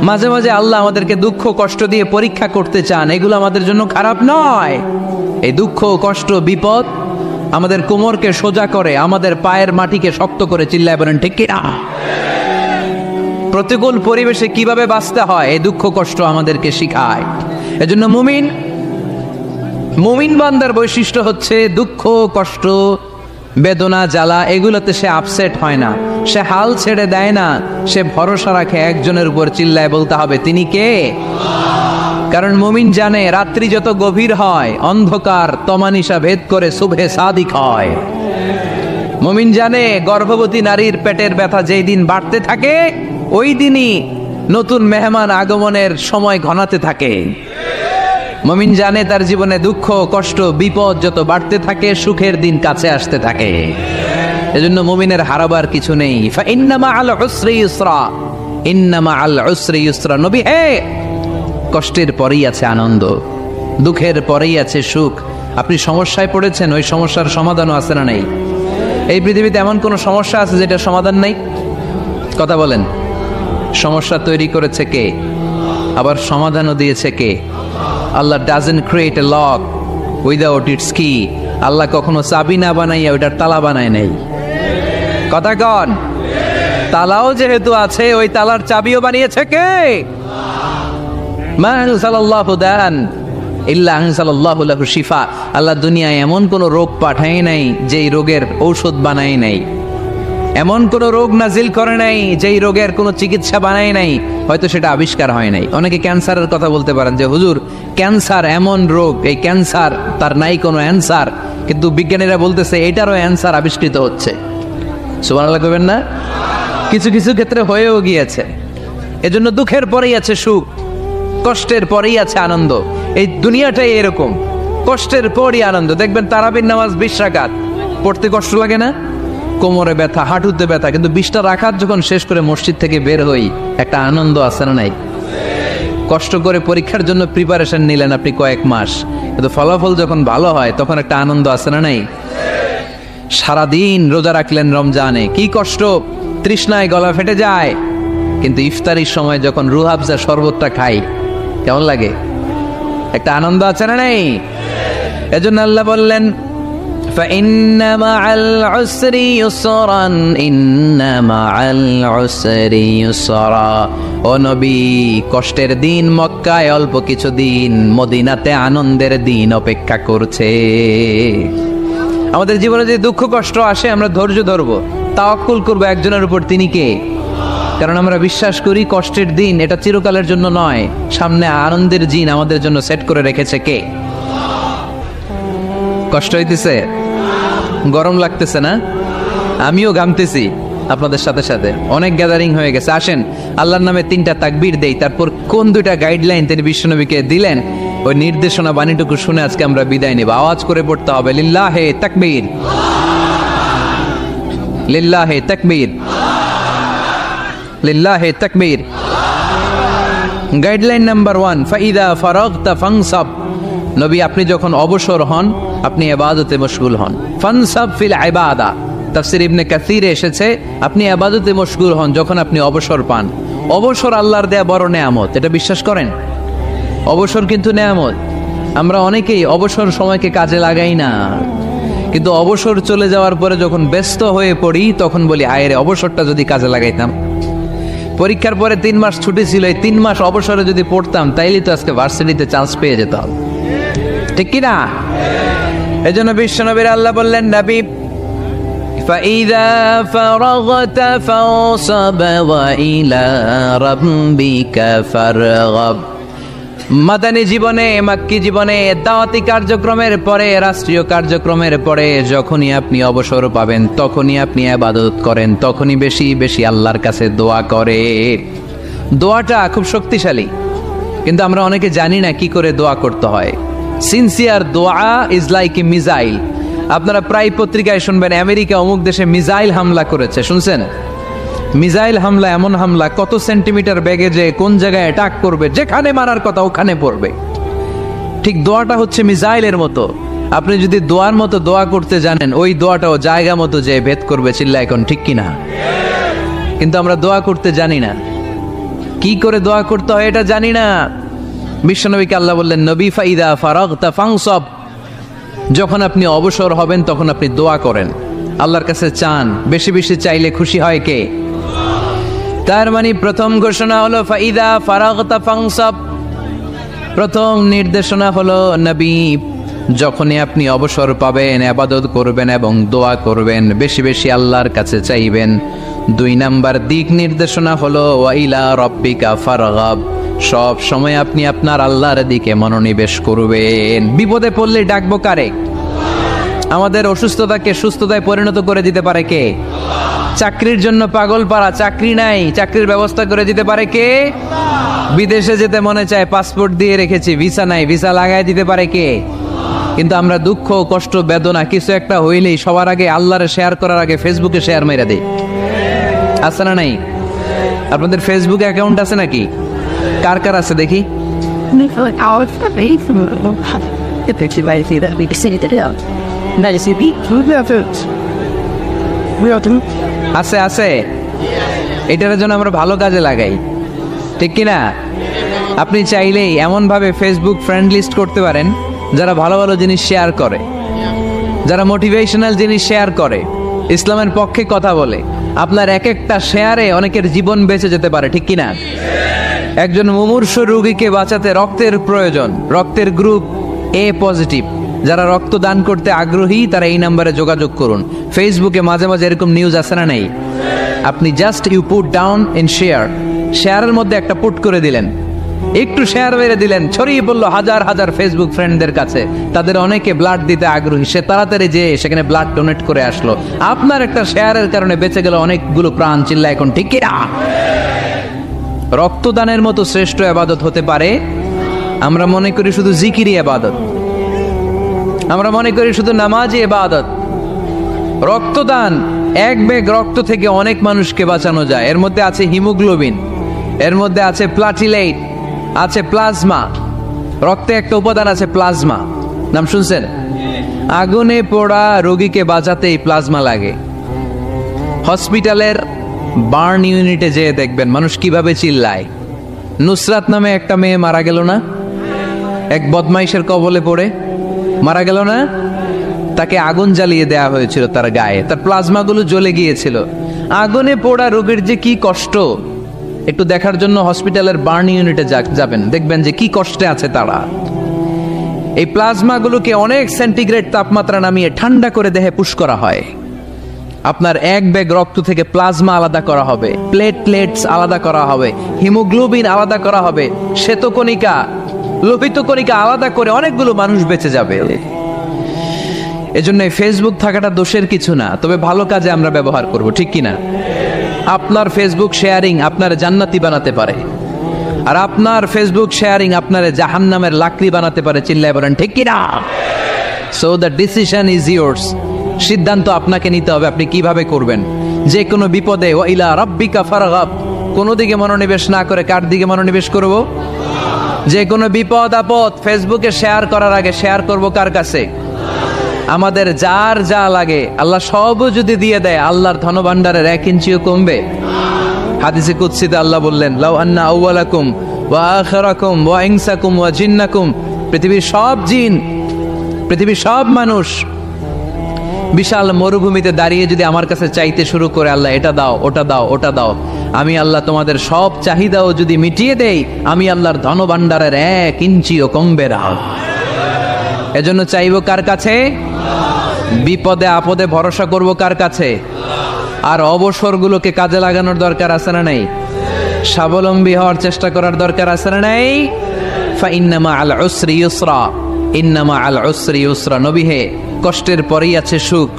মাঝে মাঝে আল্লাহ আমাদেরকে দুঃখ কষ্ট দিয়ে পরীক্ষা করতে চান, এগুলো আমাদের জন্য খারাপ নয়। এই দুঃখ কষ্ট বিপদ আমাদের কোমরকে সোজা করে, আমাদের পায়ের মাটিকে শক্ত করে, চিল্লায় বলেন ঠিক কি না? প্রতিকূল পরিবেশে কিভাবে বাঁচতে হয় এই দুঃখ কষ্ট আমাদেরকে শিখায়। এজন্য মুমিন বান্দার বৈশিষ্ট্য হচ্ছে দুঃখ কষ্ট বেদনা জ্বালা এগুলোতে সে আপসেট হয় না, সে হাল ছেড়ে দেয় না, সে ভরসা রাখে একজনের উপর, চিল্লায় বলতে হবে তিনি কে? কারণ মুমিন জানে রাত্রি যত গভীর হয় অন্ধকার তমানিসা ভেদ করে সুবহে সাদিক হয়। মুমিন জানে গর্ভবতী নারীর পেটের ব্যথা যেই দিন বাড়তে থাকে ওই দিনই নতুন মেহমান আগমনের সময় ঘনাতে থাকে। মুমিন জানে তার জীবনে দুঃখ কষ্ট বিপদ যত বাড়তে থাকে সুখের দিন কাছে আসতে থাকে। এজন্য মুমিনের হারাবার কিছু নেই। ফাইন্না মাআল উসরি ইউসরা, ইন্না মাআল উসরি ইউসরা। নবী হে, কষ্টের পরেই আছে আনন্দ, দুঃখের পরেই আছে সুখ। আপনি সমস্যায় পড়েছেন, ওই সমস্যার সমাধানও আছে না নেই? এই পৃথিবীতে এমন কোন সমস্যা আছে যেটা সমাধান নেই? কথা বলেন। সমস্যা তৈরি করেছে কে? আবার সমাধানও দিয়েছে কে? Allah doesn't create a lock without its key. Allah কখনো চাবি না বানাইয়া ওইটার তালা বানায় নাই। কথা কন। তালাও যেহেতু আছে ওই তালার চাবিও বানিয়েছে কে? মা আনজালাল্লাহু দান ইল্লা আনজালাল্লাহু লাহু শিফা। আল্লাহ দুনিয়ায় এমন কোন রোগ পাঠায় নাই যেই রোগের ঔষধ বানায় নাই, এমন কোন রোগ নাজিল করে নাই যেই রোগের কোনো চিকিৎসা বানায় নাই, হয়তো সেটা আবিষ্কার হয় নাই। অনেকে ক্যান্সারের কথা বলতে পারেন যে হুজুর ক্যান্সার এমন রোগ, এই ক্যান্সার তার নাই কোনো অ্যান্সার, কিন্তু বিজ্ঞানীরা বলতেছে এটারও অ্যান্সার আবিষ্কৃত হচ্ছে। সুবহানাল্লাহ কইবেন না? কিছু কিছু ক্ষেত্রে হয়েও গিয়েছে। এজন্য দুঃখের পরেই আছে সুখ, কষ্টের পরেই আছে আনন্দ। এই দুনিয়াটাই এরকম, কষ্টের পরই আনন্দ। দেখবেন তারাবির নামাজ 20 রাকাত পড়তে কষ্ট লাগে না? কোমরে ব্যথা, হাঁটুতে ব্যথা, কিন্তু 20টা রাকাত যখন শেষ করে মসজিদ থেকে বের হই একটা আনন্দ আছে না নাই? কষ্ট করে পরীক্ষার জন্য প্রিপারেশন নিলেন আপনি কয়েক মাস, কিন্তু ফলাফল যখন ভালো হয় তখন একটা আনন্দ আছে না নাই? সারাদিন রোজা রাখলেন রমজানে, কি কষ্ট, তৃষ্ণায় গলা ফেটে যায়, কিন্তু ইফতারির সময় যখন রুহ আফজা শরবতটা খাই কেমন লাগে? একটা আনন্দ আছে না নাই? এজন্য আল্লাহ বললেন فإن مع العسر يسرا إن مع العسر يسرا। ও নবী, কষ্টের দিন মক্কায় অল্প কিছু দিন, মদিনাতে আনন্দের দিন অপেক্ষা করছে। আমাদের জীবনে যে দুঃখ কষ্ট আসে আমরা ধৈর্য ধরবো, তাওয়াক্কুল করবো একজনের উপর, তিনি কে? কারণ আমরা বিশ্বাস করি কষ্টের দিন এটা চিরকালের জন্য নয়, সামনে আনন্দের দিন আমাদের জন্য সেট করে রেখেছে কে? কষ্ট হইতেছে, গরম লাগতেছে না? আমিও ঘামতেছি আপনাদের সাথে সাথে, অনেক গ্যাদারিং হয়ে গেছে। আসেন আল্লাহর নামে 3টা তাকবীর দেই, তারপর কোন 2টা গাইডলাইন তিনি বিশ্বনবীকে দিলেন ওই নির্দেশনা বাণীটুকু শুনে আজকে আমরা বিদায় নেব। আওয়াজ করে পড়তে হবে লিল্লাহে তাকবীর, লিল্লাহে তাকবীর, লিল্লাহে তাকবীর। গাইডলাইন নাম্বার 1, ফাইদা ফারাগতা ফানসাব। নবী আপনি যখন অবসর হন আপনি ইবাদতে মশগুল হন। ফানসাব ফিল ইবাদা, তাফসীর ইবনে কাসিরে এসেছে আপনি ইবাদতে মশগুল হন যখন আপনি অবসর পান। অবসর আল্লাহর দেয়া বড় নেয়ামত, এটা বিশ্বাস করেন? অবসর কিন্তু নেয়ামত। আমরা অনেকেই অবসর সময়কে কাজে লাগাই না, কিন্তু অবসর চলে যাওয়ার পরে যখন ব্যস্ত হয়ে পড়ি তখন বলি হায় রে, অবসরটা যদি কাজে লাগাইতাম। পরীক্ষার পরে 3 মাস ছুটি ছিল, এই 3 মাস অবসরে যদি পড়তাম তাইলে তো আজকে ভার্সিটিতে চান্স পেয়ে যেতাম, ঠিক কি না? এজন্য বিশ্বনবীর আল্লাহ বললেন নবী ফাইদা ফারাগতা ফানসাব ওয়া ইলা রাব্বিকা ফারগাব। মাদানী জীবনে, মাক্কি জীবনে, দাওয়াতি কার্যক্রমের পরে, রাষ্ট্রীয় কার্যক্রমের পরে যখনই আপনি অবসর পাবেন তখনই আপনি ইবাদত করেন, তখনই বেশি বেশি আল্লাহর কাছে দোয়া করে। দোয়াটা খুব শক্তিশালী, কিন্তু আমরা অনেকে জানি না কি করে দোয়া করতে হয়। সিনসিয়ার দোয়া ইজ লাইক এ মিসাইল। আপনারা প্রায় পত্রিকায় শুনবেন আমেরিকা অমুক দেশে মিসাইল হামলা করেছে, শুনছেন? মিসাইল হামলা এমন হামলা কত সেন্টিমিটার বেগে যে কোন জায়গায় অ্যাটাক করবে, যেখানে মারার কথা ওখানে পড়বে। ঠিক দোয়াটা হচ্ছে মিসাইলের মতো। আপনি যদি দোয়ার মতো দোয়া করতে জানেন ওই দোয়াটাও জায়গা মতো যে ভেদ করবে, চিল্লা এখন ঠিক কিনা? কিন্তু আমরা দোয়া করতে জানি না। কি করে দোয়া করতে হয় এটা জানি না। বিশ্বনবীকে আল্লাহ বললেন, নবী ফাইদা ফারাগতা ফানসব, যখন আপনি অবসর হবেন তখন আপনি দোয়া করেন, আল্লাহর কাছে চান। বেশি বেশি চাইলে খুশি হয় কে? তার মানে প্রথম ঘোষণা হলো ফাইদা ফারাগতা ফানসব। প্রথম নির্দেশনা হলো নবী, যখনই আপনি অবসর পাবেন ইবাদত করবেন এবং দোয়া করবেন, বেশি বেশি আল্লাহর কাছে চাইবেন। 2 নাম্বার দিক নির্দেশনা হলো ওয়াইলা রব্বিকা ফারগাব, সব সময় আপনি আপনার আল্লাহর দিকে মনোনিবেশ করবেন। বিপদে পড়লে ডাকবো কারে? আমাদের অসুস্থতাকে সুস্থতায় পরিণত করে দিতে পারে কে? চাকরির জন্য পাগল পারা, চাকরি নাই, চাকরির ব্যবস্থা করে দিতে পারে কে? বিদেশে যেতে মনে চায়, পাসপোর্ট দিয়ে রেখেছি, ভিসা নাই, ভিসা লাগাই দিতে পারে কে? কিন্তু আমরা দুঃখ কষ্ট বেদনা কিছু একটা হইলেই সবার আগে আল্লাহরে শেয়ার করার আগে ফেসবুকে শেয়ার মেরে দেই। আছে না নাই? আপনাদের ফেসবুকে অ্যাকাউন্ট আছে নাকি? কার কার আছে দেখি? আছে আছে, এটার জন্য আমরা ভালো কাজে লাগাই, ঠিক কিনা? আপনি চাইলেই এমনভাবে ফেসবুক ফ্রেন্ড লিস্ট করতে পারেন যারা ভালো ভালো জিনিস শেয়ার করে, যারা মোটিভেশনাল জিনিস শেয়ার করে, ইসলামের পক্ষে কথা বলে। আপনার এক একটা শেয়ারে অনেকের জীবন বেঁচে যেতে পারে, ঠিক কিনা? একজন মুমূর্ষু রোগীকে বাঁচাতে রক্তের প্রয়োজন, রক্তের গ্রুপ এ পজিটিভ, যারা রক্ত দান করতে আগ্রহী তারা এই নাম্বারে যোগাযোগ করুন। ফেসবুকে মাঝে মাঝে এরকম নিউজ আসে না নেই? আপনি just you put down in share, শেয়ারের মধ্যে একটা পুট করে দিলেন, একটু শেয়ার মেরে দিলেন, ছড়িয়ে পড়লো হাজার হাজার ফেসবুক ফ্রেন্ডদের কাছে। তাদের অনেকে ব্লাড দিতে আগ্রহী, সে তাড়াতাড়ি যে সেখানে ব্লাড ডোনেট করে আসলো। আপনার একটা শেয়ারের কারণে বেঁচে গেল অনেকগুলো প্রাণ। চিল্লা এখন ঠিক কিনা? রক্তদানের মতো শ্রেষ্ঠ ইবাদত হতে পারে? আমরা মনে করি শুধু জিকিরি ইবাদত, আমরা মনে করি শুধু নামাজি ইবাদত। রক্তদান, এক ব্যাগ রক্ত থেকে অনেক মানুষকে বাঁচানো যায়। এর মধ্যে আছে হিমোগ্লোবিন, এর মধ্যে আছে প্লাটিলেট, আছে প্লাজমা। রক্তে একটা উপাদান আছে প্লাজমা, নাম শুনছেন? আগুনে পোড়া রোগীকে বাঁচাতে এই প্লাজমা লাগে। হসপিটালের বার্ন ইউনিটে যেয়ে দেখবেন মানুষ কিভাবে চিল্লায়। নুসরাত নামে একটা মেয়ে মারা গেল না? এক বদমাইশের কবলে পড়ে মারা গেল না? তাকে আগুন জ্বালিয়ে দেয়া হয়েছিল তার গায়ে, তার প্লাজমাগুলো জ্বলে গিয়েছিল। আগুনে পোড়া রোগীর যে কি কষ্ট, একটু দেখার জন্য হসপিটালের বার্ন ইউনিটে যাবেন, দেখবেন যে কি কষ্টে আছে তারা। এই প্লাজমাগুলোকে অনেক সেন্টিগ্রেড তাপমাত্রা নামিয়ে ঠান্ডা করে দেহে পুশ করা হয়। আপনার এক ব্যাগ রক্ত থেকে প্লাজমা আলাদা করা হবে, প্লেটলেটস আলাদা করা হবে, হিমোগ্লোবিন আলাদা করা হবে, শ্বেতকণিকা, লোহিত কণিকা আলাদা করে অনেকগুলো মানুষ বেঁচে যাবে। এজন্য ফেসবুক থাকাটা দোষের কিছু না, তবে ভালো কাজে আমরা ব্যবহার করব, ঠিক কিনা? আপনার ফেসবুক শেয়ারিং আপনার জান্নাতি বানাতে পারে, আর আপনার ফেসবুক শেয়ারিং আপনার জাহান্নামের লাকড়ি বানাতে পারে। চিল্লায় বলেন ঠিক কিনা? So the decision is yours, সিদ্ধান্ত আপনাকে নিতে হবে আপনি কিভাবে করবেন। যে কোনো বিপদে ওয়াইলা রাব্বিকা ফারগাব, কোনো দিকে মনোনিবেশ না করে কার দিকে মনোনিবেশ করব? যে কোনো বিপদ আপদ ফেসবুকে শেয়ার করার আগে শেয়ার করব কার কাছে? আমাদের যার যা লাগে আল্লাহ সবও যদি দিয়ে দেয়, আল্লাহর ধনভাণ্ডারের 1 ইঞ্চিও কমবে? হাদিসে কুদসিতে আল্লাহ বললেন, লাউ আন্না আউওয়ালাকুম ওয়া আখিরাকুম ওয়া ইনসাকুম ওয়া জিন্নাকুম, পৃথিবীর সব জিন, পৃথিবীর সব মানুষ বিশাল মরুভূমিতে দাঁড়িয়ে যদি আমার কাছে চাইতে শুরু করে, আল্লাহ এটা দাও, ওটা দাও, ওটা দাও, আমি আল্লাহ তোমাদের সব চাহিদাও যদি মিটিয়ে দেই, আমি আল্লাহর ধনভাণ্ডারের 1 ইঞ্চিও কমবে না। এজন্য চাইবো কার কাছে? বিপদে আপদে ভরসা করব কার কাছে? আর অবসরগুলোকে কাজে লাগানোর দরকার আছে না নাই? স্বাবলম্বী হওয়ার চেষ্টা করার দরকার আছে না নাই? ফাইন্না মাআল উসরি ইউসরা, ইন্না মাআল উসরি ইউসরা। নবী হে, কষ্টের পরেই আছে সুখ,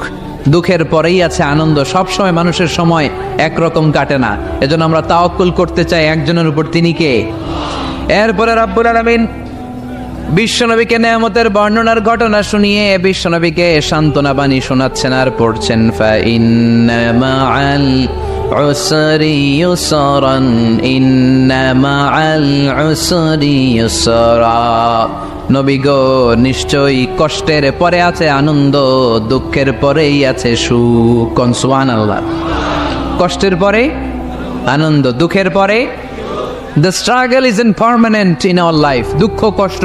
দুঃখের পরেই আছে আনন্দ। সব সময় মানুষের সময় একরকম কাটে না। এজন্য আমরা তাওয়াক্কুল করতে চাই একজনের উপর, তিনি কে? এরপরে রব্বুল আলামিন বিশ্বনবীকে নেয়ামতের বর্ণনার ঘটনা শুনিয়ে বিশ্বনবীকে সান্ত্বনা বাণী শোনাচ্ছেন আর পড়ছেন, ফাইন্না মাআল উসরি ইউসরান, ইন্না মাআল উসরি ইউসরা। নবী গো, নিশ্চয়ই কষ্টের পরে আছে আনন্দ, দুঃখের পরেই আছে সুখ। সুবহানাল্লাহ। কষ্টের পরে আনন্দ, দুঃখের পরে the struggle is in permanent in our life. দুঃখ কষ্ট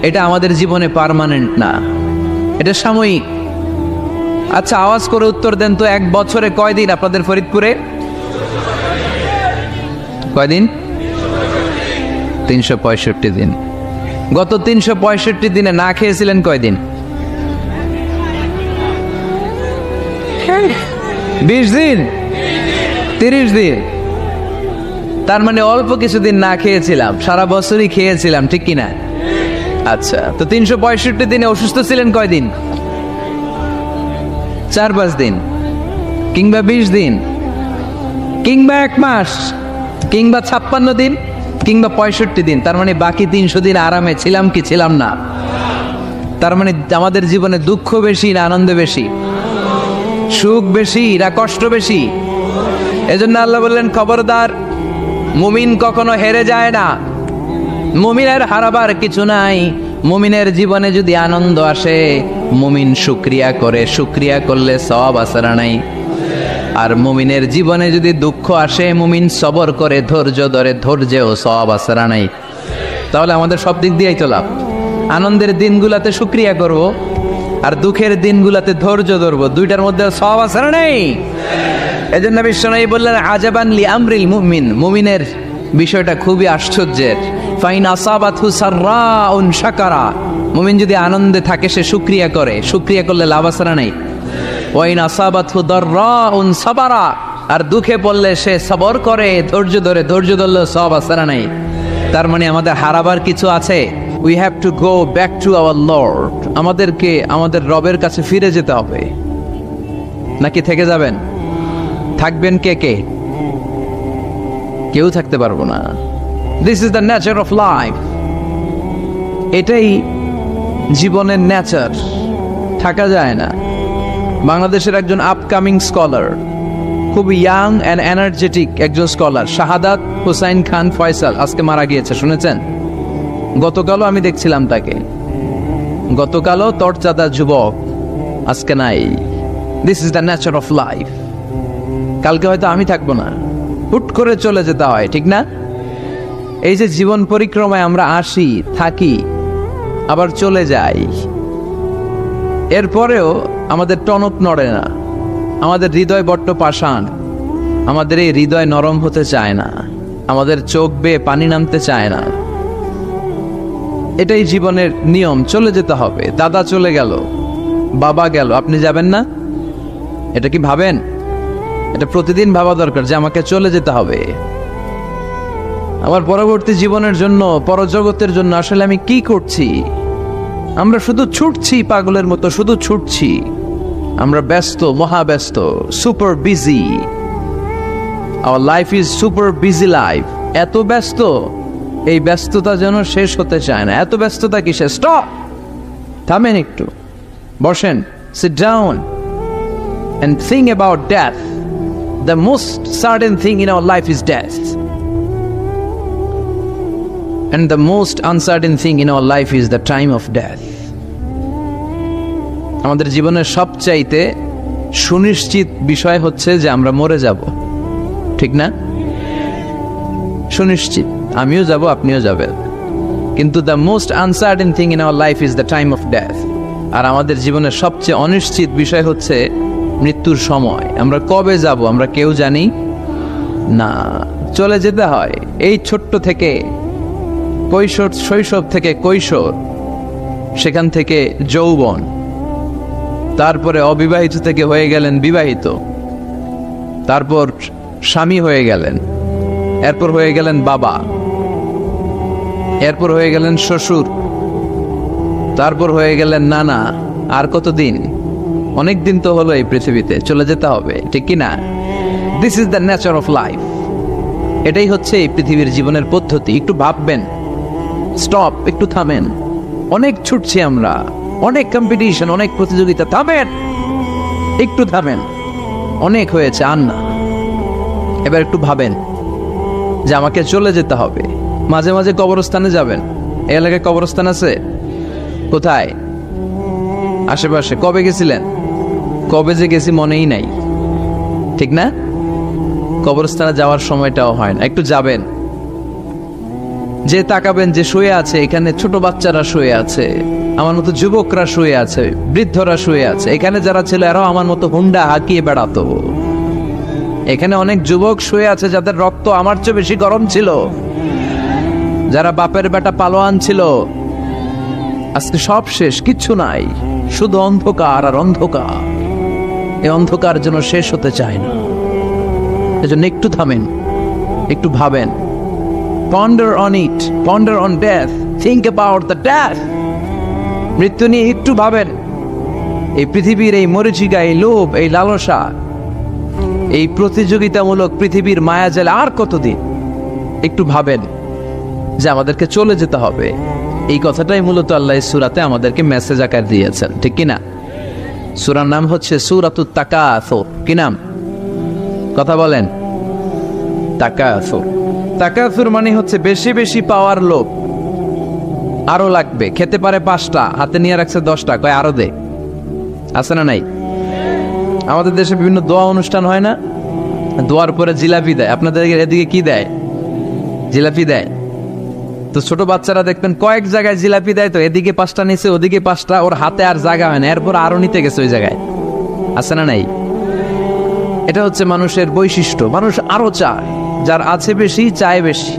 এটা আমাদের জীবনে পার্মানেন্ট না, এটা সাময়িক। আচ্ছা, আওয়াজ করে উত্তর দেন তো, এক বছরে কয়দিন আপনাদের ফরিদপুরে? কয়দিন? 365 দিন। গত 365 দিনে না খেয়েছিলেন কয়দিন? 20 দিন, 30 দিন। তার মানে অল্প কিছুদিন না খেয়েছিলাম, সারা বছরই খেয়েছিলাম, ঠিক কিনা? আচ্ছা, তো 365 দিনে অসুস্থ ছিলেন কয়দিন? 4-5 দিন, কিংবা 20 দিন, কিংবা 1 মাস, কিংবা 56 দিন, কিংবা 65 দিন। তার মানে বাকি 300 দিন আরামে ছিলাম কি ছিলাম না? তার মানে আমাদের জীবনে দুঃখ বেশি না আনন্দ বেশি? সুখ বেশি না কষ্ট বেশি? এজন্য আল্লাহ বললেন, খবরদার, মুমিন কখনো হেরে যায় না। মুমিনের হারাবার কিছু নাই। মুমিনের জীবনে যদি আনন্দ আসে, মুমিন শুকরিয়া করে, শুকরিয়া করলে সওয়াব আছে না নাই? আর মুমিনের জীবনে যদি দুঃখ আসে, মুমিন সবর করে, ধৈর্য ধরে, ধৈর্যেও সওয়াব আছে না নাই? তাহলে আমাদের সব দিক দিয়েই তো লাভ। আনন্দের দিনগুলাতে শুকরিয়া করব, আর দুঃখের দিনগুলাতে ধৈর্য ধরবো, দুইটার মধ্যে সওয়াব আছে না নাই? এজন্য বিশ্বনবী বললেন, আজাবান লি আমরিল মুমিন, মুমিনের বিষয়টা খুবই আশ্চর্যের। ফাইন আসাবাতহু সাররাউন শাকারা, মুমিন যদি আনন্দে থাকে সে শুকরিয়া করে, শুকরিয়া করলে লাভ আছে না নাই? ওয়াইন আসাবাতহু দাররাউন সাবারা, আর দুঃখে পড়লে সে সবর করে, ধৈর্য ধরে, ধৈর্য ধরলে সওয়াব আছে না নাই? তার মানে আমাদের হারাবার কিছু আছে। We have to go back to our Lord. আমাদেরকে আমাদের রবের কাছে ফিরে যেতে হবে। নাকি থেকে যাবেন? থাকবেন কে কে? কেউ থাকতে পারবো না। This is the nature of life. এটাই জীবনের নেচার, থাকা যায় না। বাংলাদেশের একজন আপকামিং স্কলার, খুব ইয়াং অ্যান্ড এনার্জেটিক একজন স্কলার, শাহাদাত হুসাইন খান ফয়সাল, আজকে মারা গিয়েছে, শুনেছেন? গতকালও আমি দেখছিলাম তাকে, গতকালও তরচাদা যুবক, আজকে নাই। This is the nature of life. কালকে হয়তো আমি থাকবো না, হুট করে চলে যেতে হয়, ঠিক না? এই যে জীবন পরিক্রমায় আমরা আসি, থাকি, আবার চলে যাই, এরপরেও আমাদের টনক নড়ে না। আমাদের হৃদয় বড্ড পাষাণ, আমাদের এই হৃদয় নরম হতে চায় না, আমাদের চোখ বেয়ে পানি নামতে চায় না। এটাই জীবনের নিয়ম, চলে যেতে হবে। দাদা চলে গেল, বাবা গেল, আপনি যাবেন না? এটা কি ভাবেন? এটা প্রতিদিন ভাবা দরকার যে আমাকে চলে যেতে হবে। আমার পরবর্তী জীবনের জন্য, পরজগতের জন্য আসলে আমি কি করছি? আমরা শুধু ছুটছি, পাগলের মতো শুধু ছুটছি। আমরা ব্যস্ত, মহাব্যস্ত, super busy. Our life is super busy life. এত ব্যস্ত, এই ব্যস্ততা যেন শেষ হতে চায় না। এত ব্যস্ততা কিসে? স্টপ, থামেন একটু, বসেন, sit down and think about death. The most certain thing in our life is death, and the most uncertain thing in our life is the time of death. আমাদের জীবনের সবচাইতে সুনিশ্চিত বিষয় হচ্ছে যে আমরা মরে যাব, ঠিক না? সুনিশ্চিত, আমিও যাব, আপনিও যাবেন। কিন্তু the most uncertain thing in our life is the time of death. আর আমাদের জীবনের সবচেয়ে অনিশ্চিত বিষয় হচ্ছে মৃত্যুর সময়। আমরা কবে যাব আমরা কেউ জানি না। চলে যেতে হয় এই ছোট্ট থেকে, কৈশোর, শৈশব থেকে কৈশোর, সেখান থেকে যৌবন, তারপরে অবিবাহিত থেকে হয়ে গেলেন বিবাহিত, তারপর স্বামী হয়ে গেলেন, এরপর হয়ে গেলেন বাবা, এরপর হয়ে গেলেন শ্বশুর, তারপর হয়ে গেলেন নানা। আর কতদিন? অনেক দিন তো হলো এই পৃথিবীতে, চলে যেতে হবে, ঠিক কি না? This is the nature of life. এটাই হচ্ছে এই পৃথিবীর জীবনের পদ্ধতি। একটু ভাববেন, স্টপ, একটু থামেন। অনেক ছুটছি আমরা, অনেক কম্পিটিশন, অনেক প্রতিযোগিতা। থামেন, একটু থামেন, অনেক হয়েছে, আর না। এবার একটু ভাবেন যে আমাকে চলে যেতে হবে। মাঝে মাঝে কবরস্থানে যাবেন। এই এলাকায় কবরস্থান আছে? কোথায়? আশেপাশে। কবে গেছিলেন? কবে যে গেছি মনেই নাই, ঠিক না? কবরস্থানে যাওয়ার সময়টাও হয় না। একটু যাবেন, যে তাকাবেন যে শুয়ে আছে, এখানে ছোট বাচ্চারা শুয়ে আছে, আমার মতো যুবকরা শুয়ে আছে, বৃদ্ধরা শুয়ে আছে। এখানে যারা ছিল এরাও আমার মতো হুন্ডা হাঁকিয়ে বেড়াতো। এখানে অনেক যুবক শুয়ে আছে যাদের রক্ত আমার চেয়ে বেশি গরম ছিল, যারা বাপের বেটা পালোয়ান ছিল। আজকে সব শেষ, কিচ্ছু নাই, শুধু অন্ধকার আর অন্ধকার। এই অন্ধকার যেন শেষ হতে চায় না। এজন্য একটু থামেন, একটু ভাবেন। Ponder on it, ponder on death, think about the death. মৃত্যু নিয়ে একটু ভাবেন। এই পৃথিবীর এই মরিচিকা, এই লোভ, এই লালসা, এই প্রতিযোগিতামূলক পৃথিবীর মায়াজালে আর কতদিন? একটু ভাবেন যে আমাদেরকে চলে যেতে হবে। এই কথাটাই মূলত আল্লাহ সূরাতে আমাদেরকে মেসেজ আকার দিয়েছেন, ঠিক কিনা? সূরার নাম হচ্ছে সূরাতুত তাকাসুর। কি নাম? কথা বলেন। তাকাসুর। তাকাসুর মানে হচ্ছে বেশি বেশি পাওয়ার লোভ। আরো লাগবে, খেতে পারে 5টা, হাতে নিয়ে রাখছে 10টা, কয় আরো দে। আছে না নাই? আমাদের দেশে বিভিন্ন দোয়া অনুষ্ঠান হয় না, দোয়ার পরে জিলাপি দেয়। আপনাদের এদিকে কি দেয়? জিলাপি দেয়। তো ছোট বাচ্চারা দেখবেন কয়েক জায়গায় জিলাপি দেয়, তো এদিকে 5টা নিচে, ওদিকে 5টা, ওর হাতে আর জায়গা হয় না, এরপর আরো নিতে গেছে ওই জায়গায়। আছে না নাই? এটা হচ্ছে মানুষের বৈশিষ্ট্য। মানুষ আরো চায়, যার আছে বেশি চায় বেশি।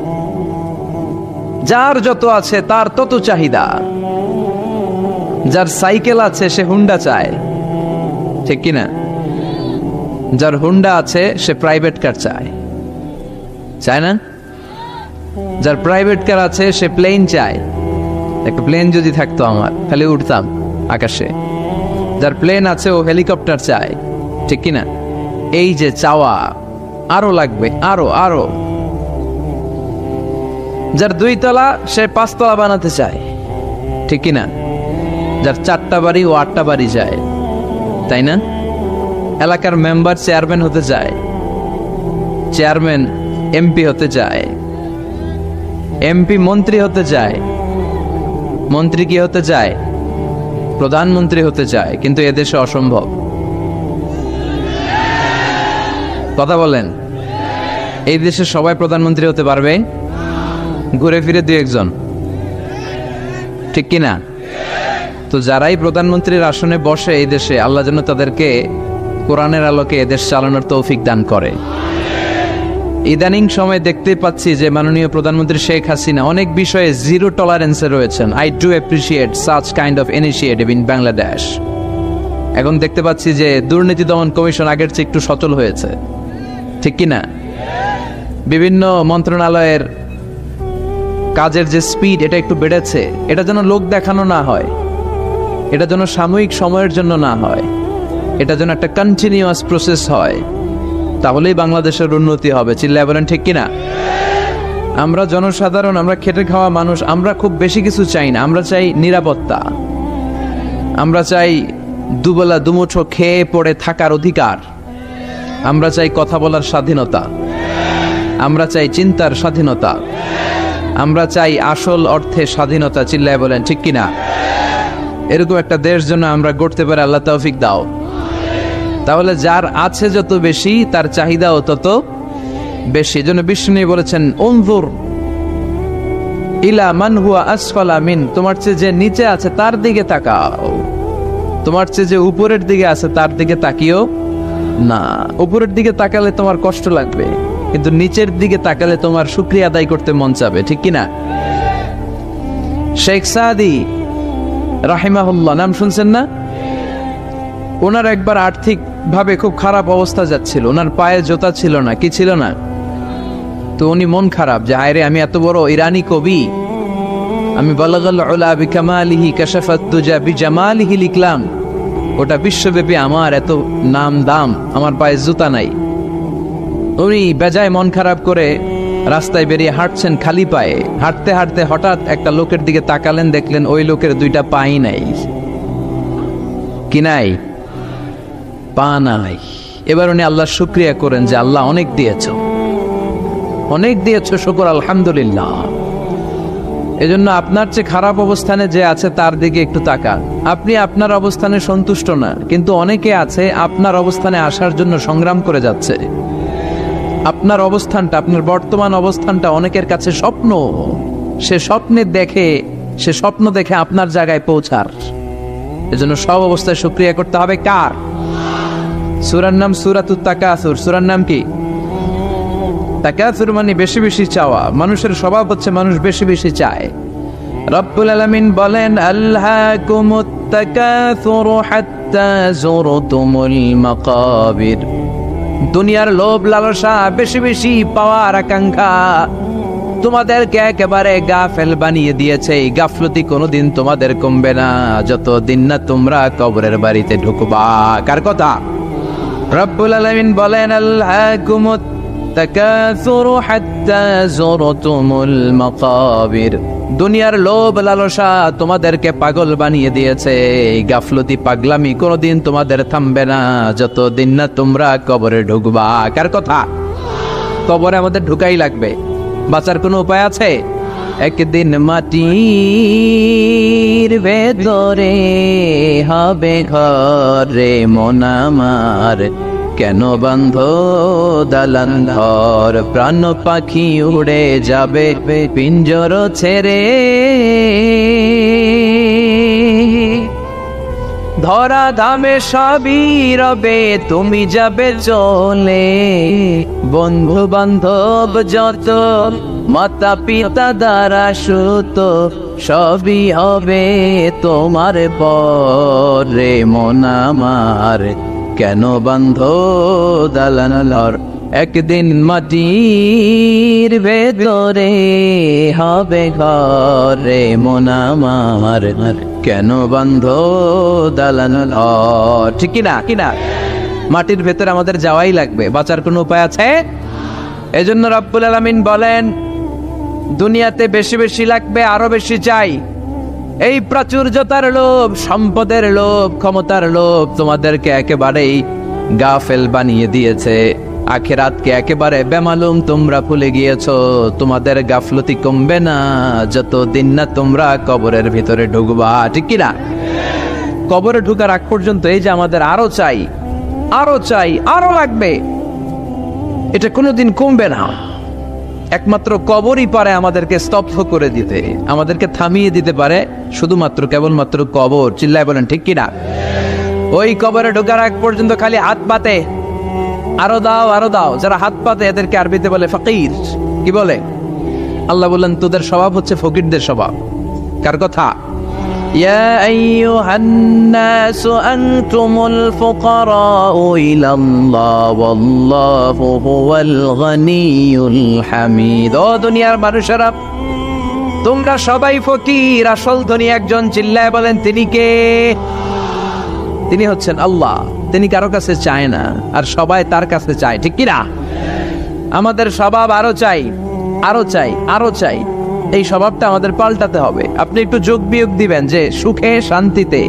যার যত আছে তার তত চাহিদা। যার সাইকেল আছে সে হুন্ডা চায়, ঠিক কিনা? যার হুন্ডা আছে সে প্রাইভেট কার চায়, চায় না? যার প্রাইভেট কার আছে সে প্লেন চায়। একটা প্লেন যদি থাকতো আমার, খালি উঠতাম আকাশে। যার প্লেন আছে ও হেলিকপ্টার চায়, ঠিক কিনা? এই যে চাওয়া, আরো লাগবে, আরো আরো। যার 2 তলা সে 5 তলা বানাতে চায়, ঠিক কিনা? যার 4টা বাড়ি ও 8টা বাড়ি চায়, তাই না? এলাকার মেম্বার চেয়ারম্যান হতে চায়, চেয়ারম্যান এমপি হতে চায়, এমপি মন্ত্রী হতে চায়, মন্ত্রী কি হতে চায়? প্রধানমন্ত্রী হতে চায়। কিন্তু এদেশে অসম্ভব। কথা বলেন। এই দেশে সবাই প্রধানমন্ত্রী হতে পারবে? ঘুরে ফিরে 2-1 জন, ঠিক কিনা? তো যারাই প্রধানমন্ত্রীর আসনে বসে এই দেশে, আল্লাহ যেন তাদেরকে কোরআনের আলোকে এদেশ চালানোর তৌফিক দান করে। ইদানিং সময় দেখতে পাচ্ছি যে মাননীয় প্রধানমন্ত্রী শেখ হাসিনা অনেক বিষয়ে জিরো টলারেন্সে রয়েছেন। I do appreciate such kind of initiative in Bangladesh. এখন দেখতে পাচ্ছি যে দুর্নীতি দমন কমিশন আগের চেয়ে একটু সচল হয়েছে, ঠিক কিনা? বিভিন্ন মন্ত্রণালয়ের কাজের যে স্পিড, এটা একটু বেড়েছে। এটা যেন লোক দেখানো না হয়, এটা যেন সাময়িক সময়ের জন্য না হয়, এটা যেন একটা কন্টিনিউয়াস প্রসেস হয়। তাহলেই বাংলাদেশের উন্নতি হবে। চিল্লায় বলেন, ঠিক কিনা? আমরা জনসাধারণ, আমরা খেটে খাওয়া মানুষ, আমরা খুব বেশি কিছু চাই না। আমরা চাই নিরাপত্তা, আমরা চাই দুবেলা দুমুঠো খেয়ে পড়ে থাকার অধিকার, আমরা চাই কথা বলার স্বাধীনতা, আমরা চাই চিন্তার স্বাধীনতা, আমরা চাই আসল অর্থে স্বাধীনতা। চিল্লায় বলেন, ঠিক কিনা? এরকম একটা দেশ যেন আমরা গড়তে পারি, আল্লাহ তৌফিক দাও। তাহলে যার আছে যত বেশি, তার চাহিদাও তত বেশি। এজন্য বিষ্ণু বলেছেন, উনজুর ইলা মান হুয়া আসফালা মিন, তোমার চেয়ে যে নিচে আছে তার দিকে তাকাও। তোমার চেয়ে যে উপরের দিকে আছে তার দিকে তাকিও না। উপরের দিকে তাকালে তোমার কষ্ট লাগবে, কিন্তু নিচের দিকে তাকালে তোমার শুকরিয়া আদায় করতে মন চাবে, ঠিক কিনা? শেখ সাদি রাহিমাহুল্লাহ নাম শুনছেন না? ওনার একবার আর্থিক ভাবে খুব খারাপ অবস্থা যাচ্ছিল, ওনার পায়ে জোতা ছিল না, কি ছিল না। তো উনি মন খারাপ যে হায়রে, আমি এত বড় ইরানি কবি, আমি বালাগাল উলা বিকামালিহি কাশাফাত দুজা বিজামালিহি লিখলাম, ওটা বিশ্বব্যাপী আমার এত নাম দাম, আমার পায়ে জুতা নাই। উনি বেজায় মন খারাপ করে রাস্তায় বেরিয়ে হাঁটছেন খালি পায়ে। হাঁটতে হাঁটতে হঠাৎ একটা লোকের দিকে তাকালেন, দেখলেন ওই লোকের 2টা পাই নাই। কি নাই? পা নাই। এবার উনি আল্লাহর শুকরিয়া করেন যে আল্লাহ অনেক দিয়েছো, অনেক দিয়েছো, শুকর আলহামদুলিল্লাহ। এজন্য আপনার চেয়ে খারাপ অবস্থানে যে আছে তার দিকে একটু তাকান। আপনি আপনার অবস্থানে সন্তুষ্ট না, কিন্তু অনেকে আছে আপনার অবস্থানে আসার জন্য সংগ্রাম করে যাচ্ছে। আপনার অবস্থানটা, আপনার বর্তমান অবস্থানটা অনেকের কাছে স্বপ্ন, সে স্বপ্ন দেখে আপনার জায়গায় পৌঁছার। এজন্য সব অবস্থায় শুকরিয়া করতে হবে কার? সূরার নাম সূরাতুত তাকাসুর। সূরার নাম কি? তাকাসুর মানে বেশি বেশি চাওয়া। মানুষের স্বভাব হচ্ছে মানুষ বেশি বেশি চায়। রব্বুল আলামিন বলেন, আল্লাকুমুত তাকাসুরু হাত্তা যুরতুমুল মাকাবির। দুনিয়ার লোভ লালসা, বেশি বেশি পাওয়ার আকাঙ্ক্ষা তোমাদেরকে একেবারে গাফেল বানিয়ে দিয়েছে। এই গাফলতি কোনোদিন তোমাদের কমবে না যতদিন না তোমরা কবরের বাড়িতে ঢুকবা। কার কথা? রব্বুল আলামিন বলেন, আল্লাকুমুত তাকাসুরু হাত্তা যুরতুমুল মাকাবির। দুনিয়ার লোভ লালসা তোমাদেরকে পাগল বানিয়ে দিয়েছে। এই গাফলতি পাগলামি কোনোদিন তোমাদের থামবে না যতদিন না তোমরা কবরে ঢুকবা। কার কথা? কবরে আমাদের ঢুকাই লাগবে, বাঁচার কোনো উপায় আছে? একদিন মাটির ভেতরে হবে ঘরে মন আমার, কেন বান্ধ দালান ঘর? প্রাণ পাখি উড়ে যাবে পিঞ্জর ছেড়ে, ধরা ধামে সবই রবে তুমি যাবে চলে। বন্ধু বান্ধব যত, মাতা পিতা দ্বারা সুত, সবই হবে তোমার পরে মন আমার, কেন বান্ধ দালান ঘর? একদিন মাটির ভেতরে হবে ঘরে মন আমার, কেন বান্ধ দালান ঘর? ঠিক কিনা? কিনা? মাটির ভেতরে আমাদের যাওয়াই লাগবে, বাঁচার কোনো উপায় আছে? এজন্য রব্বুল আলামিন বলেন, দুনিয়াতে বেশি বেশি লাগবে, আরো বেশি চাই। এই প্রাচুর্যতার লোভ, সম্পদের লোভ, ক্ষমতার লোভ তোমাদেরকে একেবারেই গাফেল বানিয়ে দিয়েছে। আখিরাতকে একেবারে বেমালুম তোমরা ভুলে গিয়েছো। তোমাদের গাফলতি কমবে না যতদিন না তোমরা কবরের ভিতরে ঢুকবা। ঠিক কিনা? কবরে ঢুকার আগ পর্যন্ত এই যে আমাদের আরো চাই, আরো চাই, আরো লাগবে, এটা কোনোদিন কমবে না। একমাত্র কবরই পারে আমাদেরকে স্তব্ধ করে দিতে, আমাদেরকে থামিয়ে দিতে পারে শুধুমাত্র কেবলমাত্র কবর। চিল্লায় বলেন ঠিক কিনা? ওই কবরে ঢোকার আগ পর্যন্ত খালি হাত পাতে, আরো দাও আরো দাও। যারা হাত পাতে এদেরকে আরবিতে বলে ফকির। কি বলে? আল্লাহ বললেন, তোদের স্বভাব হচ্ছে ফকিরদের স্বভাব। কার কথা? ইয়া আইয়ুহান নাসু আনতুমুল ফুকারাউ ইলাল্লাহ ওয়াল্লাহু হুয়াল গনিয়ুল হামিদ। ও দুনিয়ার মানুষেরা, তোমরা সবাই ফকির, আসল ধনী একজন। চিল্লায় বলেন, তিনি কে? তিনি হচ্ছেন আল্লাহ। তিনি কারো কাছে চায় না, আর সবাই তার কাছে চায়। ঠিক কিনা? আমাদের স্বভাব আরো চাই, আরো চাই, আরো চাই। এই স্বভাবটা আমাদের পাল্টাতে হবে। আপনি একটু যোগ বিয়োগ দিবেন যে সুখে শান্তিতে,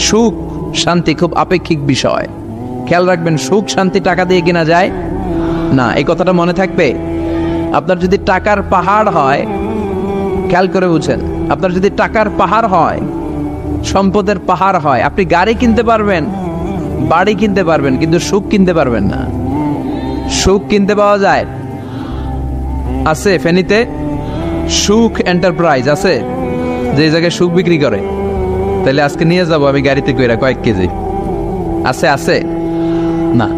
সুখ শান্তি খুব আপেক্ষিক বিষয়। খেয়াল রাখবেন, সুখ শান্তি টাকা দিয়ে কেনা যায় না, এই কথাটা মনে থাকবে। আপনার যদি টাকার পাহাড় হয়, খেয়াল করে বুঝেন, আপনার যদি টাকার পাহাড় হয়, সম্পদের পাহাড় হয়, আপনি গাড়ি কিনতে পারবেন, বাড়ি কিনতে পারবেন, কিন্তু সুখ কিনতে পারবেন না। সুখ কিনতে পাওয়া যায়? আছে ফেনীতে সুখ এন্টারপ্রাইজ আছে, যে জায়গায় সুখ বিক্রি করে। তাহলে আজকে নিয়ে যাব আমি গাড়িতে কইরা কয়েক কেজি। আছে? আছে না,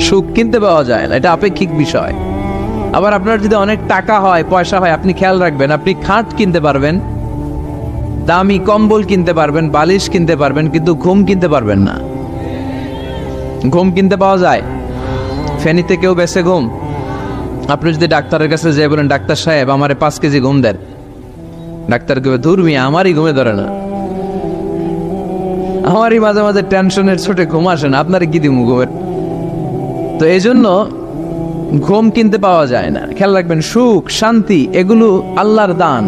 সুখ কিনতে পাওয়া যায় না, এটা আপেক্ষিক বিষয়। আবার আপনার যদি অনেক টাকা হয়, পয়সা হয়, আপনি খেয়াল রাখবেন, আপনি খাট কিনতে পারবেন, দামি কম্বল কিনতে পারবেন, বালিশ কিনতে পারবেন, কিন্তু ঘুম কিনতে পারবেন না। ঘুম কিনতে পাওয়া যায়? ফেনীতে কেউ বেছে ঘুম? আপনি যদি ডাক্তারের কাছে যাই বলেন, ডাক্তার সাহেব আমারে 5 কেজি ঘুম দেন, ডাক্তার কবে, ধুর মিয়া আমারই ঘুমে ধরে না, আমারই মাঝে মাঝে টেনশনের ছোটে ঘুম আসে না, আপনারে কি দিমু ঘুমের? তো এই জন্য ঘুম কিনতে পাওয়া যায় না। খেয়াল রাখবেন, সুখ শান্তি এগুলো আল্লাহর দান।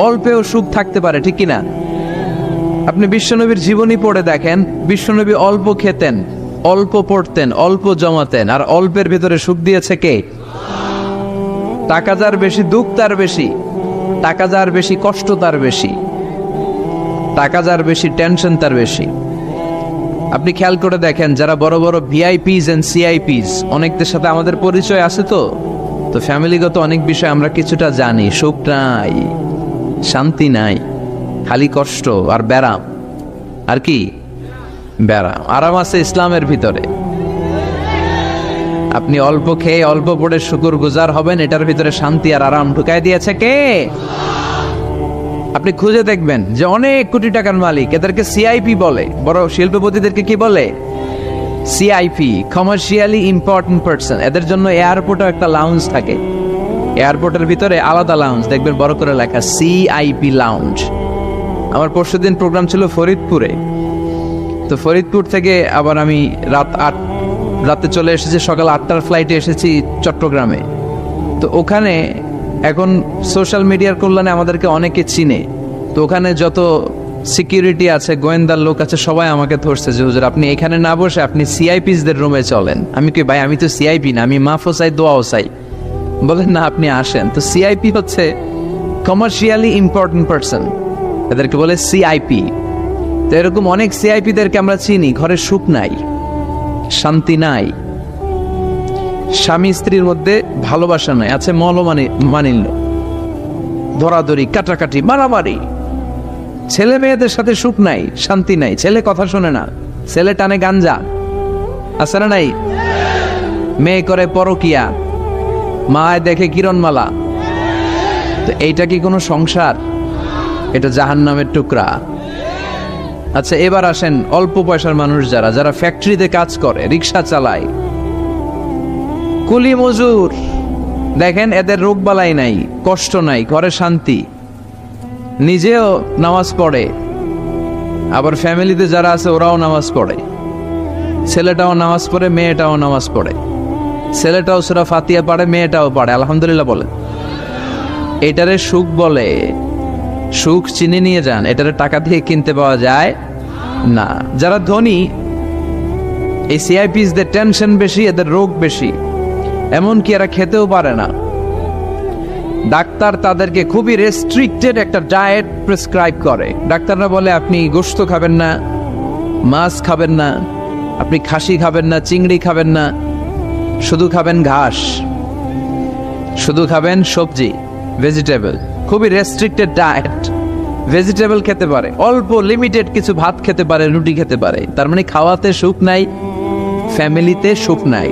অল্পেও সুখ থাকতে পারে, ঠিক কিনা? আপনি বিশ্বনবীর জীবনী পড়ে দেখেন, বিশ্বনবী অল্প খেতেন, অল্প পড়তেন, অল্প জমাতেন, আর অল্পের ভিতরে সুখ দিয়েছে কে? টাকা যার বেশি, দুঃখ তার বেশি। টাকা যার বেশি, কষ্ট তার বেশি। টাকা যার বেশি, টেনশন তার বেশি। আপনি খেয়াল করে দেখেন, যারা বড় বড় ভিআইপিস এন্ড সিআইপিস, অনেকদের সাথে আমাদের পরিচয় আছে। তো তো ফ্যামিলিগত অনেক বিষয় আমরা কিছুটা জানি, সুখ নাই, শান্তি নাই, খালি কষ্ট আর ব্যারাম। আর কি ব্যারাম? আরাম আছে ইসলামের ভিতরে। আপনি অল্প খেয়ে অল্প পড়ে শুকর গুজার হবেন, এটার ভিতরে শান্তি আর আরাম ঢুকাই দিয়েছে কে? আপনি খুঁজে দেখবেন যে অনেক কোটি টাকার মালিক, এদেরকে সিআইপি বলে। বড় শিল্পপতিদেরকে কি বলে? CIP, commercially important person. এদের জন্য এয়ারপোর্টে একটা লাউঞ্জ থাকে, এয়ারপোর্টের ভিতরে আলাদা লাউঞ্জ, দেখবেন বড় করে লেখা সিআইপি লাউঞ্জ। আমার পরশুদিন প্রোগ্রাম ছিল ফরিদপুরে, তো ফরিদপুর থেকে আবার আমি রাতে চলে এসেছি, সকাল 8টার ফ্লাইটে এসেছি চট্টগ্রামে। তো ওখানে এখন সোশ্যাল মিডিয়ার কল্যাণে আমাদেরকে অনেকে চিনে, তো ওখানে যত সিকিউরিটি আছে, গোয়েন্দার লোক আছে, সবাই আমাকে ধরছে যে হুজুর আপনি এখানে না বসে আপনি সিআইপিসদের রুমে চলেন। আমি কি ভাই, আমি তো সিআইপি না, আমি মাফও চাই দোয়াও চাই। বলেন না, আপনি আসেন। তো সিআইপি হচ্ছে কমার্শিয়ালি ইম্পর্টেন্ট পারসন, এদেরকে বলে সিআইপি। তো এরকম অনেক সিআইপিদেরকে আমরা চিনি, ঘরে সুখ নাই, শান্তি নাই, স্বামী স্ত্রীর মধ্যে ভালোবাসা নাই, আছে মানিল্য, ধরাধরি, কাটাকাটি, মারামারি। ছেলে মেয়েদের সাথে সুখ নাই, শান্তি নাই, ছেলে কথা শোনে না, ছেলে টানে গাঞ্জা, আছে না নাই? মেয়ে করে পরকিয়া, মায় দেখে কিরণমালা। তো এইটা কি কোনো সংসার? এটা জাহান্নামের টুকরা। আচ্ছা, এবার আসেন অল্প পয়সার মানুষ যারা ফ্যাক্টরিতে কাজ করে, রিক্সা চালায়, কুলি মজুর, দেখেন এদের রোগ বালাই নাই, কষ্ট নাই, ঘরে শান্তি, নিজেও নামাজ পড়ে, আবার ফ্যামিলিতে যারা আছে ওরাও নামাজ পড়ে, ছেলেটাও নামাজ পড়ে, মেয়েটাও নামাজ পড়ে, ছেলেটাও সূরা ফাতিহা পড়ে, মেয়েটাও পড়ে, আলহামদুলিল্লাহ বলে। এটারে সুখ বলে। সুখ চিনে নিয়ে যান, এটারে টাকা দিয়ে কিনতে পাওয়া যায় না। যারা ধনী, এই সিআইপিসদের টেনশন বেশি, এদের রোগ বেশি, এমনকি এরা খেতেও পারে না। ডাক্তার তাদেরকে খুবই রেস্ট্রিক্টেড একটা ডায়েট প্রেসক্রাইব করে। ডাক্তাররা বলে আপনি গোশত খাবেন না, মাছ খাবেন না, আপনি খাসি খাবেন না, চিংড়ি খাবেন না, শুধু খাবেন ঘাস, শুধু খাবেন সবজি, ভেজিটেবল। খুবই রেস্ট্রিক্টেড ডায়েট। ভেজিটেবল খেতে পারে, অল্প লিমিটেড কিছু ভাত খেতে পারে, রুটি খেতে পারে। তার মানে খাওয়াতে সুখ নাই, ফ্যামিলিতে সুখ নাই,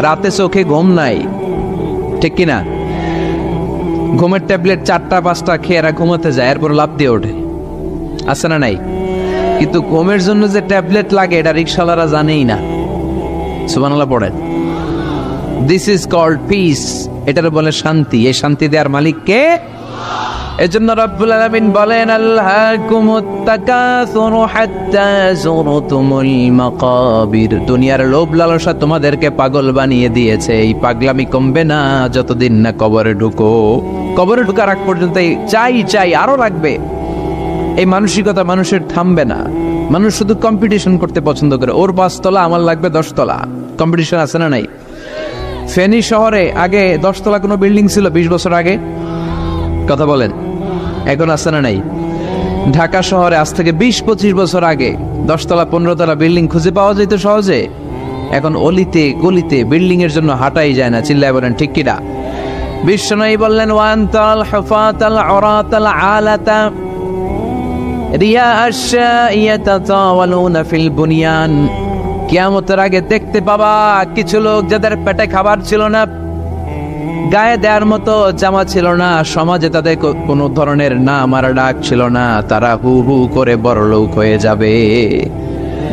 রাতে চোখে ঘুম নাই, ঠিক কিনা? ঘুমের ট্যাবলেট 4টা-5টা খেয়ে এরা ঘুমাতে যায়, এরপর লাফ দিয়ে ওঠে, আছে না নাই? কিন্তু ঘুমের জন্য যে ট্যাবলেট লাগে এটা রিক্সাওয়ালারা জানেই না। সুবহানাল্লাহ পড়েন। দিস ইজ কল্ড পিস, এটার বলে শান্তি। এই শান্তি দেওয়ার মালিক কে? এজন্য রব্বুল আলামিন বলেন আল্লাহকুমুত তাকাসুরু হাত্তা যুরতুমুল মাকাবির। দুনিয়ার লোভ লালসা তোমাদেরকে পাগল বানিয়ে দিয়েছে। এই পাগলামি কমবে না যতদিন না কবরে ঢুকো। কবরে ঢোকার আগ পর্যন্ত চাই আরো লাগবে, এই মানসিকতা মানুষের থামবে না। মানুষ শুধু কম্পিটিশন করতে পছন্দ করে, ওর 5 তলা আমার লাগবে 10 তলা। কম্পিটিশন আছে না নাই? ফেনী শহরে আগে 10 তলা কোনো বিল্ডিং ছিল 20 বছর আগে? কথা বলেন, এখন আছে না নাই? ঢাকা শহরে আজ থেকে 20-25 বছর আগে 10 তলা 15 তলা বিল্ডিং খুঁজে পাওয়া যেত সহজে। এখন অলিতে গলিতে বিল্ডিং এর জন্য হাঁটাই যায় না। চিল্লায় বলেন ঠিক কিনা? বিশ্বনবী বললেন ওয়ান্তাল হুফাতাল উরাতাল আলাতা রিয়া আশ-শাইয়াতাতাওয়ালুনা ফিল বুনিয়ান। কিয়ামতের আগে দেখতে পাবা কিছু লোক যাদের পেটে খাবার ছিল না, গায়ে দেওয়ার মতো জামা ছিল না, সমাজে তাদের কোনো ধরনের নাম আর ডাক ছিল না, তারা হু হু করে বড়লোক হয়ে যাবে।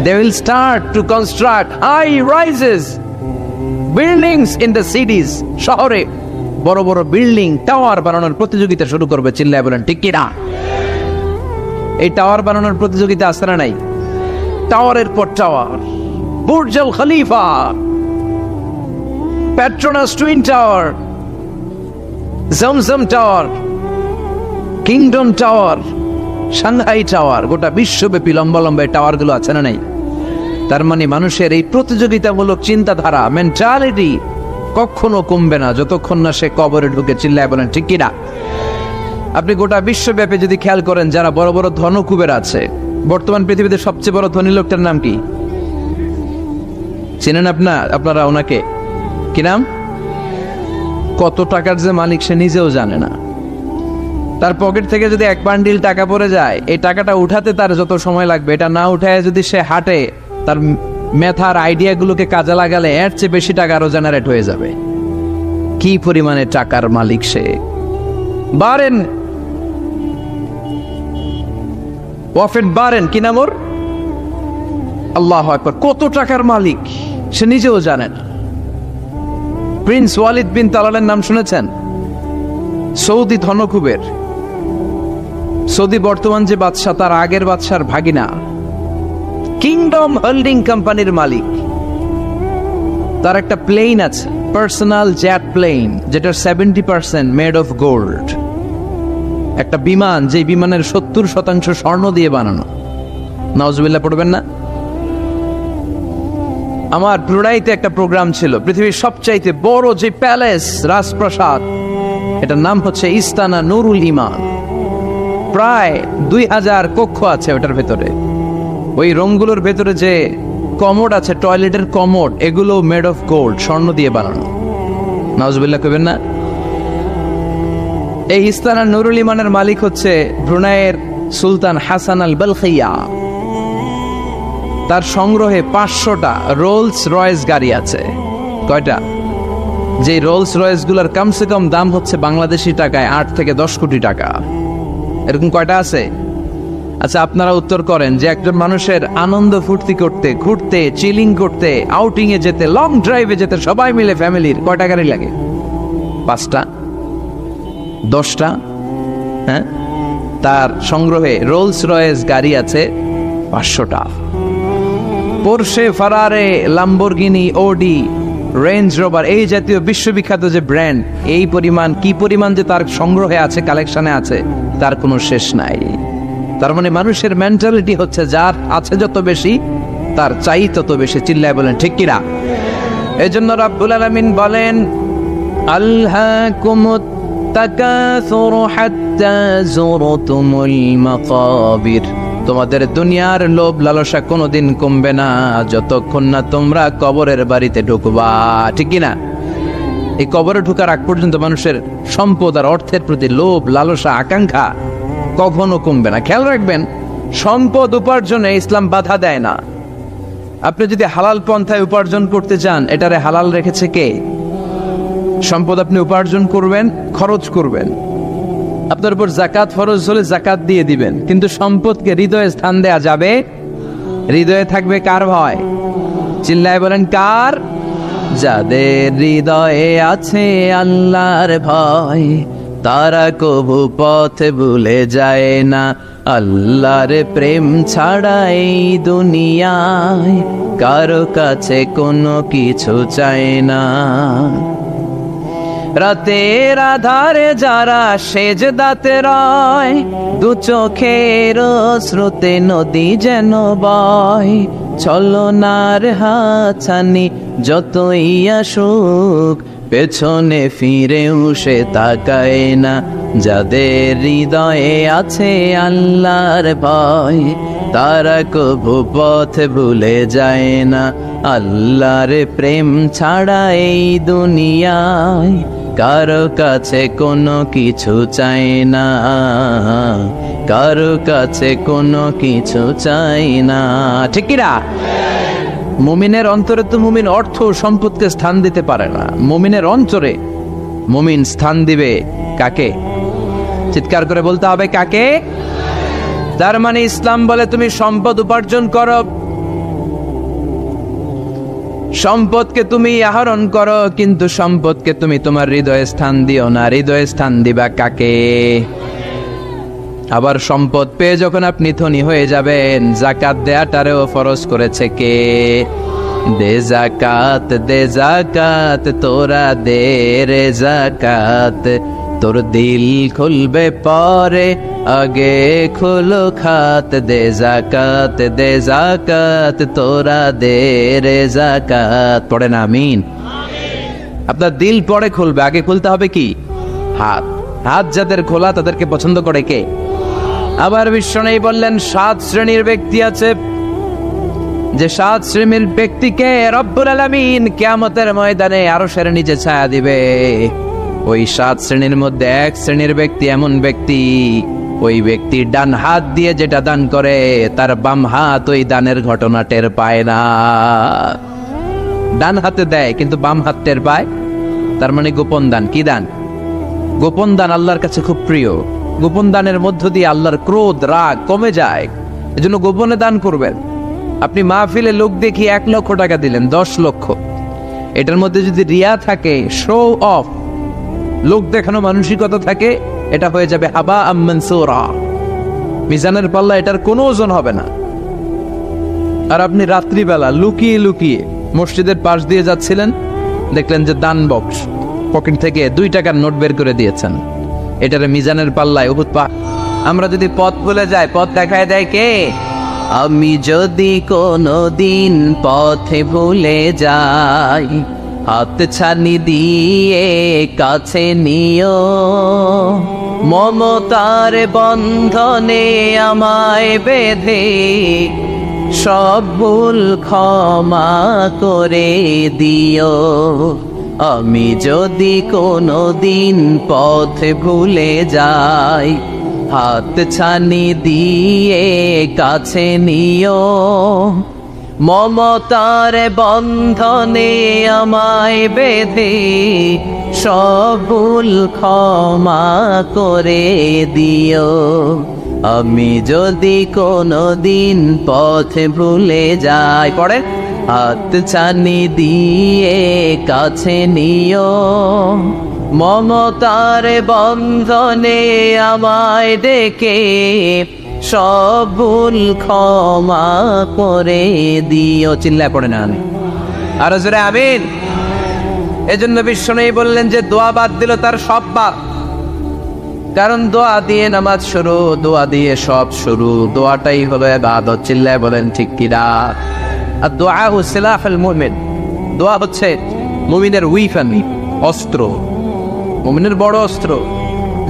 They will start to construct high rises buildings in the cities. শহরে বড় বড় বিল্ডিং, টাওয়ার বানানোর প্রতিযোগিতা শুরু করবে। চিল্লায় বলেন ঠিক কি না? এই টাওয়ার বানানোর প্রতিযোগিতা আছে না নাই? টাওয়ারের পর tower, Burj Al Khalifa, Petronas twin tower, Zamzam tower, kingdom tower, Shanghai tower, গোটা বিশ্বব্যাপী লম্বা লম্বা টাওয়ার গুলো আছে না নাই? তার মানে মানুষের এই প্রতিযোগিতামূলক চিন্তাধারা, মেন্টালিটি কখনো কমবে না যতক্ষণ না সে কবরে ঢুকে। চিল্লায় বলেন ঠিক কিনা? আপনি গোটা বিশ্বব্যাপী যদি খেয়াল করেন, যারা বড় বড় ধনকুবের আছে, বর্তমান পৃথিবীতে সবচেয়ে বড় ধনী লোকটার নাম কি চিনেন আপনারা ওনাকে? কি নাম? কত টাকার যে মালিক সে নিজেও জানে না। তার পকেট থেকে যদি এক বান্ডিল টাকা পড়ে যায়, এই টাকাটা উঠাতে তার যত সময় লাগবে, এটা না উঠায় যদি সে হাঁটে, তার মেথার আইডিয়াগুলোকে কাজে লাগালে এর চেয়ে বেশি টাকা আরো জেনারেট হয়ে যাবে। কি পরিমাণে টাকার মালিক সে! বারেন ওয়াফেদ বারেন, কি নাম ওর? আল্লাহু আকবার। কত টাকার মালিক সে নিজেও জানে না। প্রিন্স ওয়ালিদ বিন তালালের নাম শুনেছেন? সৌদি ধনকুবের, সৌদি বর্তমান যে বাদশা তার আগের বাদশার ভাগিনা, কিংডম হোল্ডিং কোম্পানির মালিক। তার একটা প্লেন আছে, পার্সোনাল জেট প্লেন, যেটার 70% মেড অফ গোল্ড। একটা বিমান, যে বিমানের 70% স্বর্ণ দিয়ে বানানো। নাউজুবিল্লাহ পড়বেন না? আমার ব্রুনাইতে একটা প্রোগ্রাম ছিল, পৃথিবীর সবচাইতে বড় যে প্যালেস, রাজপ্রাসাদ, এটার নাম হচ্ছে ইস্তানা নুরুল ইমান। প্রায় 2000 কক্ষ আছে ওটার ভেতরে। ওই রুমগুলোর ভেতরে যে কমোড আছে, টয়লেটের কমোড, এগুলো মেড অফ গোল্ড, স্বর্ণ দিয়ে বানানো। নাউজুবিল্লাহ কইবেন না? এই ইস্তানা নুরুল ইমানের মালিক হচ্ছে ব্রুনাইয়ের সুলতান হাসান আল বালখিয়া। তার সংগ্রহে 500টা রোলস রয়েস গাড়ি আছে। কয়টা? যে রোলস রয়েস গুলার কমসে কম দাম হচ্ছে বাংলাদেশি টাকায় 8 থেকে 10 কোটি টাকা। এরকম কয়টা আছে? আচ্ছা, আপনারা উত্তর করেন যে একজন মানুষের আনন্দ ফুর্তি করতে, ঘুরতে, চিলিং করতে, আউটিং এ যেতে, লং ড্রাইভে যেতে সবাই মিলে ফ্যামিলির কয়টা গাড়ি লাগে? 5টা, 10টা? হ্যাঁ, তার সংগ্রহে রোলস রয়েস গাড়ি আছে 500টা। পোরশে, ফারারে, লাম্বরগিনি, ওডি, রেঞ্জ রোভার, এই জাতীয় বিশ্ববিখ্যাত যে ব্র্যান্ড, এই পরিমাণ, কি পরিমাণ যে তার সংগ্রহে আছে, কালেকশনে আছে, তার কোনো শেষ নাই। তার মানে মানুষের মেন্টালিটি হচ্ছে যার আছে যত বেশি তার চাই তত বেশি। চিল্লায় বলেন ঠিক কিনা? এই জন্য রাব্বুল আলামিন বলেন, আলহাকুমুত তাকাসুরু হাত্তা যুরতুমুল মাকাবির। তোমাদের দুনিয়ার লোভ লালসা কোনোদিন কমবে না যতক্ষণ না তোমরা কবরের বাড়িতে ঢুকবা। ঠিক কিনা? এই কবরে ঢুকার আগ পর্যন্ত মানুষের সম্পদ আর অর্থের প্রতি লোভ লালসা আকাঙ্ক্ষা কখনো কমবে না। খেয়াল রাখবেন, সম্পদ উপার্জনে ইসলাম বাধা দেয় না। আপনি যদি হালাল পন্থায় উপার্জন করতে চান, এটারে হালাল রেখেছে কে? সম্পদ আপনি উপার্জন করবেন, খরচ করবেন, আপনার উপর যাকাত ফরজ হলে যাকাত দিয়ে দিবেন, কিন্তু সম্পদকে হৃদয়ে স্থান দেয়া যাবে? হৃদয়ে থাকবে কার ভয়? চিল্লায় বলেন কার? যাদের হৃদয়ে আছে আল্লাহর ভয়, তারা কবু পথ ভুলে যায় না। আল্লাহর প্রেম ছাড়া এই দুনিয়ায় কারো কাছে কোনো কিছু চায় না। রাতের আধারে যারা সেজদাতে রয়, দু চোখের স্রোতে নদী যেন বয়। ছলনার হাতছানি যতই আসুক, পেছনে ফিরেও সে তাকায় না। যাদের হৃদয়ে আছে আল্লাহর ভয়, তারা কবু পথ ভুলে যায় না। আল্লাহর প্রেম ছাড়া এই দুনিয়ায় কারো কাছে কোনো কিছু চাই না, কারো কাছে কোনো কিছু চাই না। ঠিক কিনা? মুমিনের অন্তরে তো মুমিন অর্থ সম্পদকে স্থান দিতে পারে না। মুমিনের অন্তরে মুমিন স্থান দিবে কাকে? চিৎকার করে বলতে হবে কাকে? তার মানে ইসলাম বলে তুমি সম্পদ উপার্জন করো, সম্পদকে তুমি আহরণ করো, কিন্তু সম্পদকে তুমি তোমার হৃদয়ে স্থান দিও না। হৃদয়ে স্থান দিবা কাকে? আবার সম্পদ পেয়ে যখন আপনি ধনী হয়ে যাবেন, যাকাত দেয়াটারেও ফরজ করেছে কে? দে যাকাত, দে যাকাত, তোরা দে রে যাকাত। তোর দিল খুলবে পরে, আগে খুলো খাত। দে যাকাত, দে যাকাত, তোরা দে রে যাকাত। পড়েন আমিন। আপনার দিল পরে খুলবে, আগে খুলতে হবে কি? হাত। হাত যাদের খোলা তাদেরকে পছন্দ করে কে? আবার বিশ্বনবী বললেন 7 শ্রেণীর ব্যক্তি আছে, যে 7 শ্রেণীর ব্যক্তিকে রব্বুল আলামিন কিয়ামতের ময়দানে আরশের নিচে ছায়া দিবে। ওই 7 শ্রেণীর মধ্যে এক শ্রেণীর ব্যক্তি এমন ব্যক্তি, ওই ব্যক্তি ডান হাত দিয়ে যেটা দান করে তার বাম হাত ওই দানের ঘটনা টের পায় না। ডান হাতে দেয় কিন্তু বাম হাত টের পায়, তার মানে গোপন দান। কি দান? গোপন দান আল্লাহর কাছে খুব প্রিয়। গোপন দানের মধ্য দিয়ে আল্লাহর ক্রোধ রাগ কমে যায়। এজন্য গোপনে দান করবেন। আপনি মাহফিলে লোক দেখিয়ে 1 লক্ষ টাকা দিলেন, 10 লক্ষ, এটার মধ্যে যদি রিয়া থাকে, শো অফ, লোক দেখানো মানসিকতা থাকে, এটা হয়ে যাবে হাবা মানসুরা, মিজানের পাল্লা এটার কোনো ওজন হবে না। আর আপনি রাত্রিবেলা লুকিয়ে লুকিয়ে মসজিদের পাশ দিয়ে যাচ্ছিলেন, দেখলেন যে দান বক্স, পকেট থেকে 2 টাকার নোট বের করে দিয়েছেন, এটার মিজানের পাল্লায় উহুদ পাহাড়। আমরা যদি পথ ভুলে যাই, পথ দেখায় দেয় কে? আমি যদি কোনদিন পথে ভুলে যাই, হাত ছানি দিয়ে কাছে নিও, মমতার বন্ধনে আমায় বেঁধে সব ভুল ক্ষমা করে দিও। আমি যদি কোনদিন পথে ভুলে যাই, হাত ছানি দিয়ে কাছে নিও, মমতার বন্ধনে আমায় বেঁধে সব ভুল ক্ষমা করে দিও। আমি যদি কোনদিন পথে ভুলে যাই, পড়ে, হাত ছানি দিয়ে কাছে নিও, মমতার বন্ধনে আমায় ডেকে সব ভুল ক্ষমা করে দিও। চিল্লায় পড়ে না আমি আর জোরে আমিন। এজন্য বিশ্বনবী বললেন যে দোয়া বাদ দিল তার সব বাদ। কারণ দোয়া দিয়ে নামাজ শুরু, দোয়া দিয়ে সব শুরু, দোয়াটাই হলো ইবাদত। চিল্লায় বলেন ঠিক কিনা? আর দোয়া সিলাহুল মুমিন, দোয়া হচ্ছে মুমিনের উইফান, অস্ত্র, মুমিনের বড় অস্ত্র।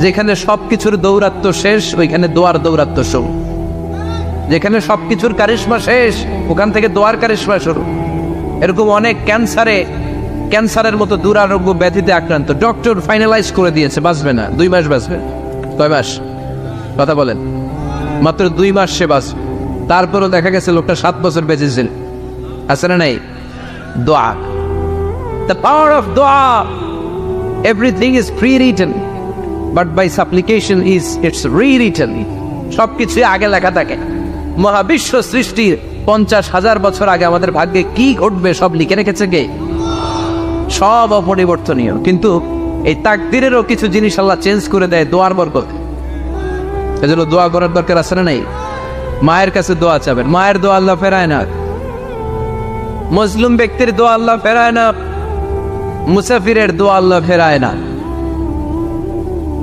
যেখানে সবকিছুর দৌরাত্ম শেষ, ওইখানে দোয়ার দৌরাত্ম শুরু। যেখানে সবকিছুর কারিশমা শেষ, ওখান থেকে দোয়ার কারিশমা শুরু। এরকম অনেক ক্যান্সারের মতো দুরারোগ্য ব্যাধিতে আক্রান্ত, ডক্টর ফাইনালাইজ করে দিয়েছে বাঁচবে না, 2 মাস বাঁচবে। কয় মাস? কথা বলেন। মাত্র 2 মাস সে বাঁচবে। তারপরও দেখা গেছে লোকটা 7 বছর বেঁচেছিল। আছে না নাই? দোয়া, দ্য পাওয়ার অফ দোয়া। Everything is pre-written, but by supplication it's re-written. সবকিছু আগে লেখা থাকে। মহাবিশ্ব সৃষ্টির 50,000 বছর আগে আমাদের ভাগ্যে কি ঘটবে সব লিখে রেখেছে কে? সব অপরিবর্তনীয়। কিন্তু এই তাকদিরেরও কিছু জিনিস আল্লাহ চেঞ্জ করে দেয় দোয়ার বরকতে। এজন্য দোয়া করার দরকার আছে না নাই? মায়ের কাছে দোয়া চাবেন, মায়ের দোয়া আল্লাহ ফেরায় না। মুসলিম ব্যক্তির দোয়া আল্লাহ ফেরায় না, মুসাফিরের দোয়া আল্লাহ ফেরায় না।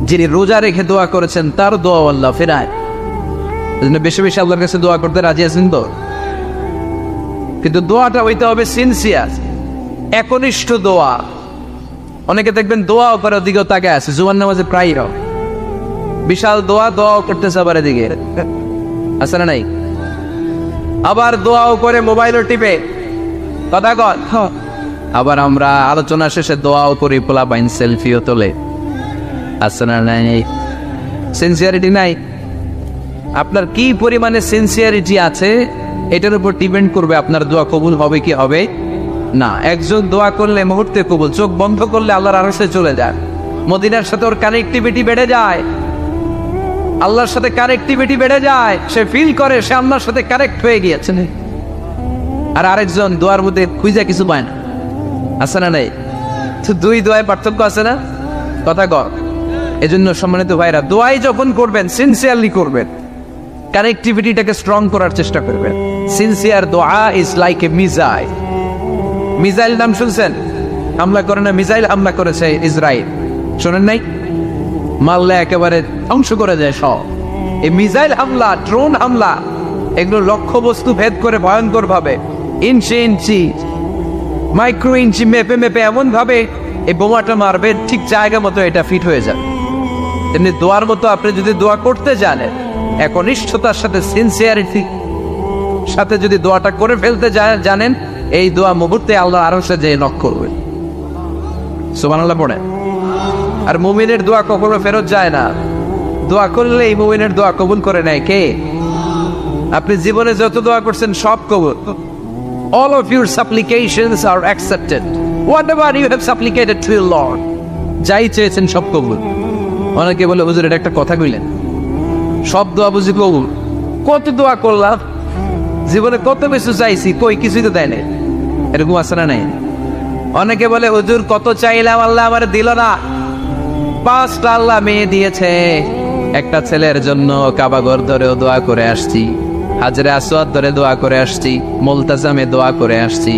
যিনি রোজা রেখে দোয়া করেছেন তার দোয়া আল্লাহ ফেরায়। এজন্য বেশি বেশি আল্লাহর কাছে দোয়া করতে রাজি আছেন তো? কিন্তু দোয়াটা হইতে হবে সিনসিয়ার, একনিষ্ঠ দোয়া। অনেকে দেখবেন দোয়াও করে ওদিকেও তাকে আছে, জুমার নামাজে প্রায় বিশাল দোয়াও করতেছে, আবার এদিকে আছে না নাই? আবার দোয়াও করে মোবাইলও টিপে, কথা কর। আবার আমরা আলোচনা শেষে দোয়াও করি, পোলা বাইন সেলফিও তোলে, আছে না নাই? সিনসিয়ারিটি নাই। আপনার কি পরিমাণে সিনসিয়ারিটি আছে এটার উপর ডিপেন্ড করবে আপনার দোয়া কবুল হবে কি হবে না। একজন দোয়া করলে মুহূর্তে কবুল, চোখ বন্ধ করলে আল্লাহর আরশে চলে যায়। মদিনার সাথে ওর কানেক্টিভিটি বেড়ে যায়, আল্লাহর সাথে কানেক্টিভিটি বেড়ে যায়। সে ফিল করে সে আল্লাহর সাথে কানেক্ট হয়ে গিয়েছে। আর আরেকজন দোয়ার মধ্যে খুঁজে কিছু পায় না, আছে না নাই? তো 2 দোয়ায় পার্থক্য আছে না? কথা কর। এজন্য সম্মানিত ভাইরা, দোয়াই যখন করবেন সিনসিয়ারলি করবেন, কানেক্টিভিটিটাকে স্ট্রং করার চেষ্টা করবেন। সিনসিয়ার দোয়া is like a missile. Missile নাম শুনছেন? হামলা করে না, মিসাইল হামলা করেছে ইসরায়েল, শোনেন নাই? মারলে একেবারে ধ্বংস করে যায় সব। এই মিসাইল হামলা, ড্রোন হামলা, এগুলো লক্ষ্য বস্তু ভেদ করে ভয়ঙ্কর ভাবে, ইঞ্চি ইঞ্চি, মাইক্রো ইঞ্চি মেপে মেপে এমন ভাবে এই বোমাটা মারবে, ঠিক জায়গা মতো এটা ফিট হয়ে যাবে। তেমনি দোয়ার মতো আপনি যদি দোয়া করতে জানেন, একনিষ্ঠতার সাথে সিনসিয়ারিটি সাথে যদি দোয়াটা করে ফেলতে জানেন, এই দোয়া মুহূর্তে আল্লাহ আরশে যেয়ে নক করবে। সুবহানাল্লাহ পড়ে। আর মুমিনের দোয়া কখনো ফেরত যায় না। দোয়া করলে এই মুমিনের দোয়া কবুল করে নেয় কে? আপনি জীবনে যত দোয়া করছেন সব কবুল। All of your supplications are accepted. Whatever you have supplicated to your Lord, যাই চেয়েছেন সব কবুল। অনেকে বলে হুজুর এটা একটা কথা কইলেন, সব দোয়া বুঝি কবুল? কত দোয়া করলাম, জীবনে কত কিছু চাইছি, কই কিছুই তো দেয় নাই। এরকম আছে না নাই? অনেকে বলে হুজুর কত চাইলাম আল্লাহ আমার দিল না। 5টা আল্লাহ মেয়ে দিয়েছে, একটা ছেলের জন্য কাবাঘর ধরেও দোয়া করে আসছি, হাজরে আসওয়াদ ধরে দোয়া করে আসছি, মুলতাজামে দোয়া করে আসছি,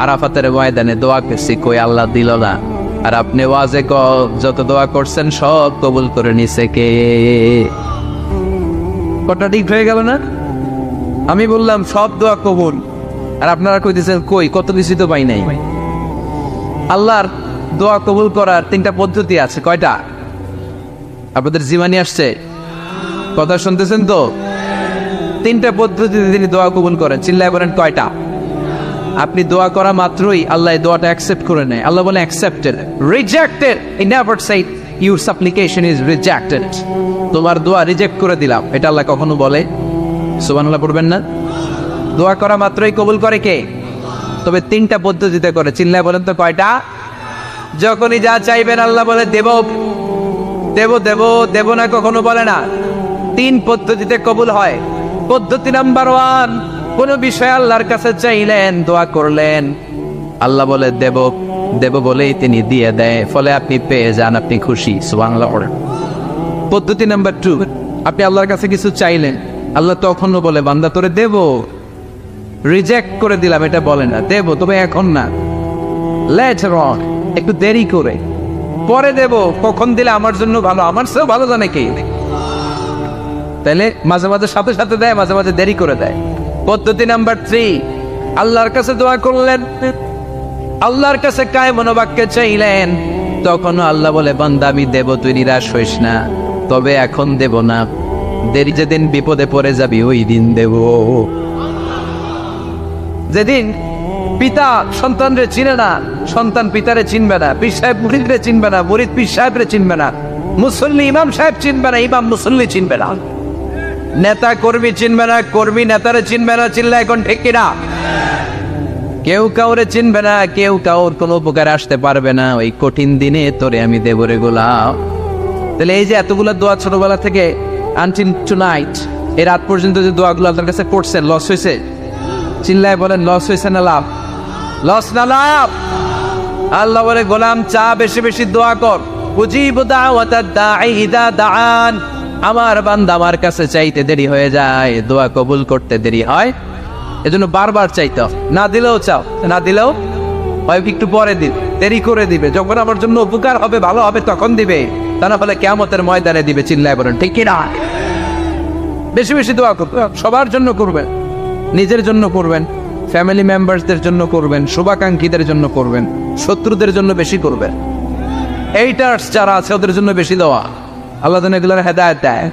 আরাফাতের ময়দানে দোয়া করছি, কই আল্লাহ দিল না। আর আপনি ওয়াজে যত দোয়া করছেন সব কবুল করে নিছে কে? কটা ঠিক হয়ে গেল না? আমি বললাম সব দোয়া কবুল, আর আপনারা কইতেছেন কই কত কিছু তো পাই নাই। আল্লাহর দোয়া কবুল করার 3টা পদ্ধতি আছে। কয়টা? আপনাদের জীবনে আসছে? কথা শুনতেছেন তো? 3টা পদ্ধতিতে তিনি দোয়া কবুল করেন। চিল্লায় বলেন কয়টা? আপনি দোয়া করা মাত্রই আল্লাহ দোয়াটা অ্যাকসেপ্ট করে নেয়। আল্লাহ বলে accepted, rejected he never shed your সাপ্লিকেশন is rejected. তোমার দোয়া রিজেক্ট করে দিলাম, এটা আল্লাহ কখনো বলে? সুবহানাল্লাহ পড়বেন না? দোয়া করা মাত্রই কবুল করে কে? তবে 3টা পদ্ধতিতে করে। চিল্লায় বলেন তো কয়টা? যখনই যা চাইবেন আল্লাহ বলে দেব দেব দেব দেব না, কখনো বলে না। 3 পদ্ধতিতে কবুল হয়। পদ্ধতি নাম্বার 1, কোন বিষয় আল্লাহর কাছে চাইলেন, দোয়া করলেন, আল্লাহ বলে দেব দেব বলেই তিনি দিয়ে দেয়, ফলে আপনি পেয়ে যান, আপনি খুশি। সুবহানাল্লাহ। পদ্ধতি নাম্বার 2, আপনি আল্লাহর কাছে কিছু চাইলেন, আল্লাহ তখনও বলে বান্দা তোরে দেব, রিজেক্ট করে দিলাম এটা বলে না, দেব তবে এখন না, লেটার অন, একটু দেরি করে, পরে দেব, কখন দিলে আমার জন্য ভালো, আমার চেয়েও ভালো জানে কে। তাইলে মাঝে মাঝে সাথে সাথে দেয়, মাঝে মাঝে দেরি করে দেয়। পদ্ধতি নাম্বার 3, আল্লাহর কাছে দোয়া করলেন, আল্লাহর কাছে কায় মনোবাক্যে চাইলেন, তখন আল্লাহ বলে বান্দা আমি দেব, তুই নিরাশ হইস না, তবে এখন দেব না, দেরি যেদিন বিপদে পড়ে যাবি ওই দিন দেব। যেদিন পিতা সন্তানরে চিনে না, সন্তান পিতারে চিনবে না, পীর সাহেব মুরিদরে চিনবে না, মুরিদ পীর সাহেবরে চিনবে না, মুসল্লি ইমাম সাহেব চিনবে না, ইমাম মুসল্লি চিনবে না, নেতা কর্মী চিনবে না, কর্মী নেতারে চিনবে না। চিল্লা এখন ঠিক কিনা? কেউ কাউরে চিনবে না, কেউ কাউর কোনো উপকারে আসতে পারবে না। ওই কঠিন দিনে তোরে আমি দেব রে গোলাম। তাহলে এই যে এতগুলো দোয়া ছোটবেলা থেকে আনটিল টুনাইট, এই রাত পর্যন্ত যে দোয়াগুলো আল্লাহর কাছে করছেন, লস হয়েছে? চিল্লায় বলেন লস হয়েছে না লাভ? লস না লাভ? আল্লাহ বলে গোলাম চা বেশি বেশি দোয়া কর, উজিবু দাওয়াতাদ দাঈ ইযা দাআন। আমার বান্দা আমার কাছে চাইতে দেরি হয়ে যায়, দোয়া কবুল করতে দেরি হয়, এজন্য বারবার চাইতে, না দিলেও চাও, না দিলেও হয় একটু পরে দিবে, দেরি করে দিবে, যখন আমার জন্য উপকার হবে ভালো হবে তখন দিবে, তা না হলে কিয়ামতের ময়দানে দিবে। চিল্লায় বলেন ঠিক কি না? বেশি বেশি দোয়া করবেন, সবার জন্য করবেন, নিজের জন্য করবেন, ফ্যামিলি মেম্বারসদের জন্য করবেন, শুভাকাঙ্ক্ষীদের জন্য করবেন, শত্রুদের জন্য বেশি করবেন, এইটার্স যারা আছে ওদের জন্য বেশি দোয়া। আল্লাহ যেন এগুলোর হেদায়েত দেয়।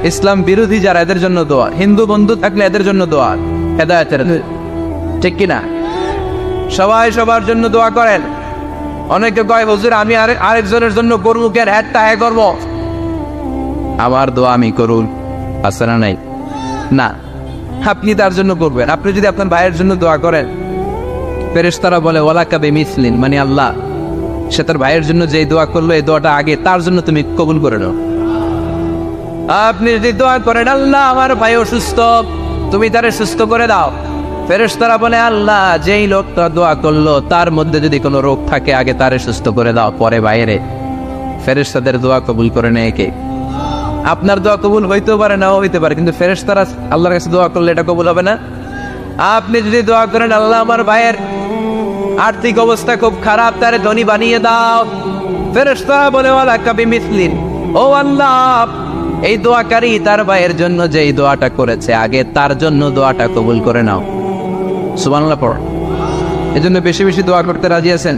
ইসলাম বিরোধী যারা এদের জন্য দোয়া, হিন্দু বন্ধু থাকলে এদের জন্য দোয়া, হেদায়েতের, ঠিক কিনা? সবাই সবার জন্য দোয়া করেন। অনেকে কয় হুজুর আমি আরেকজনের জন্য করবো কেন, একটা করবো, আমার দোয়া আমি করুন, আছে না নাই? না, আপনি তার জন্য করবেন। আপনি যদি আপনার ভাইয়ের জন্য দোয়া করেন, ফেরেশতারা বলে ওয়ালাকা বিমিসলিন, মানে আল্লাহ সে তার ভাইয়ের জন্য যে দোয়া করলো এই দোয়াটা আগে তার জন্য তুমি কবুল করে নাও। আপনি যদি দোয়া করেন আল্লাহ আমার ভাই অসুস্থ, তুমি তারে সুস্থ করে দাও, ফেরেশতারা বলে আল্লাহ যেই লোকটা দোয়া করলো তার মধ্যে যদি কোনো রোগ থাকে আগে তারে সুস্থ করে দাও, পরে বাইরে। ফেরেশতাদের দোয়া কবুল করে নেয় কে? আপনার দোয়া কবুল হইতেও পারে, নাও হইতে পারে, কিন্তু ফেরেশতারা আল্লাহর কাছে দোয়া করলে এটা কবুল হবে না। আপনি যদি দোয়া করেন আল্লাহ আমার ভাইয়ের আর্থিক অবস্থা খুব খারাপ, তারে ধনী বানিয়ে দাও, ফেরেশতারা বলে ওয়ালাকা বিমিসলিন, ও আল্লাহ এই দোয়াকারী তার ভাইয়ের জন্য যেই দোয়াটা করেছে আগে তার জন্য দোয়াটা কবুল করে নাও। সুবহানাল্লাহ পড়ো। এজন্য বেশি বেশি দোয়া করতে রাজি আছেন?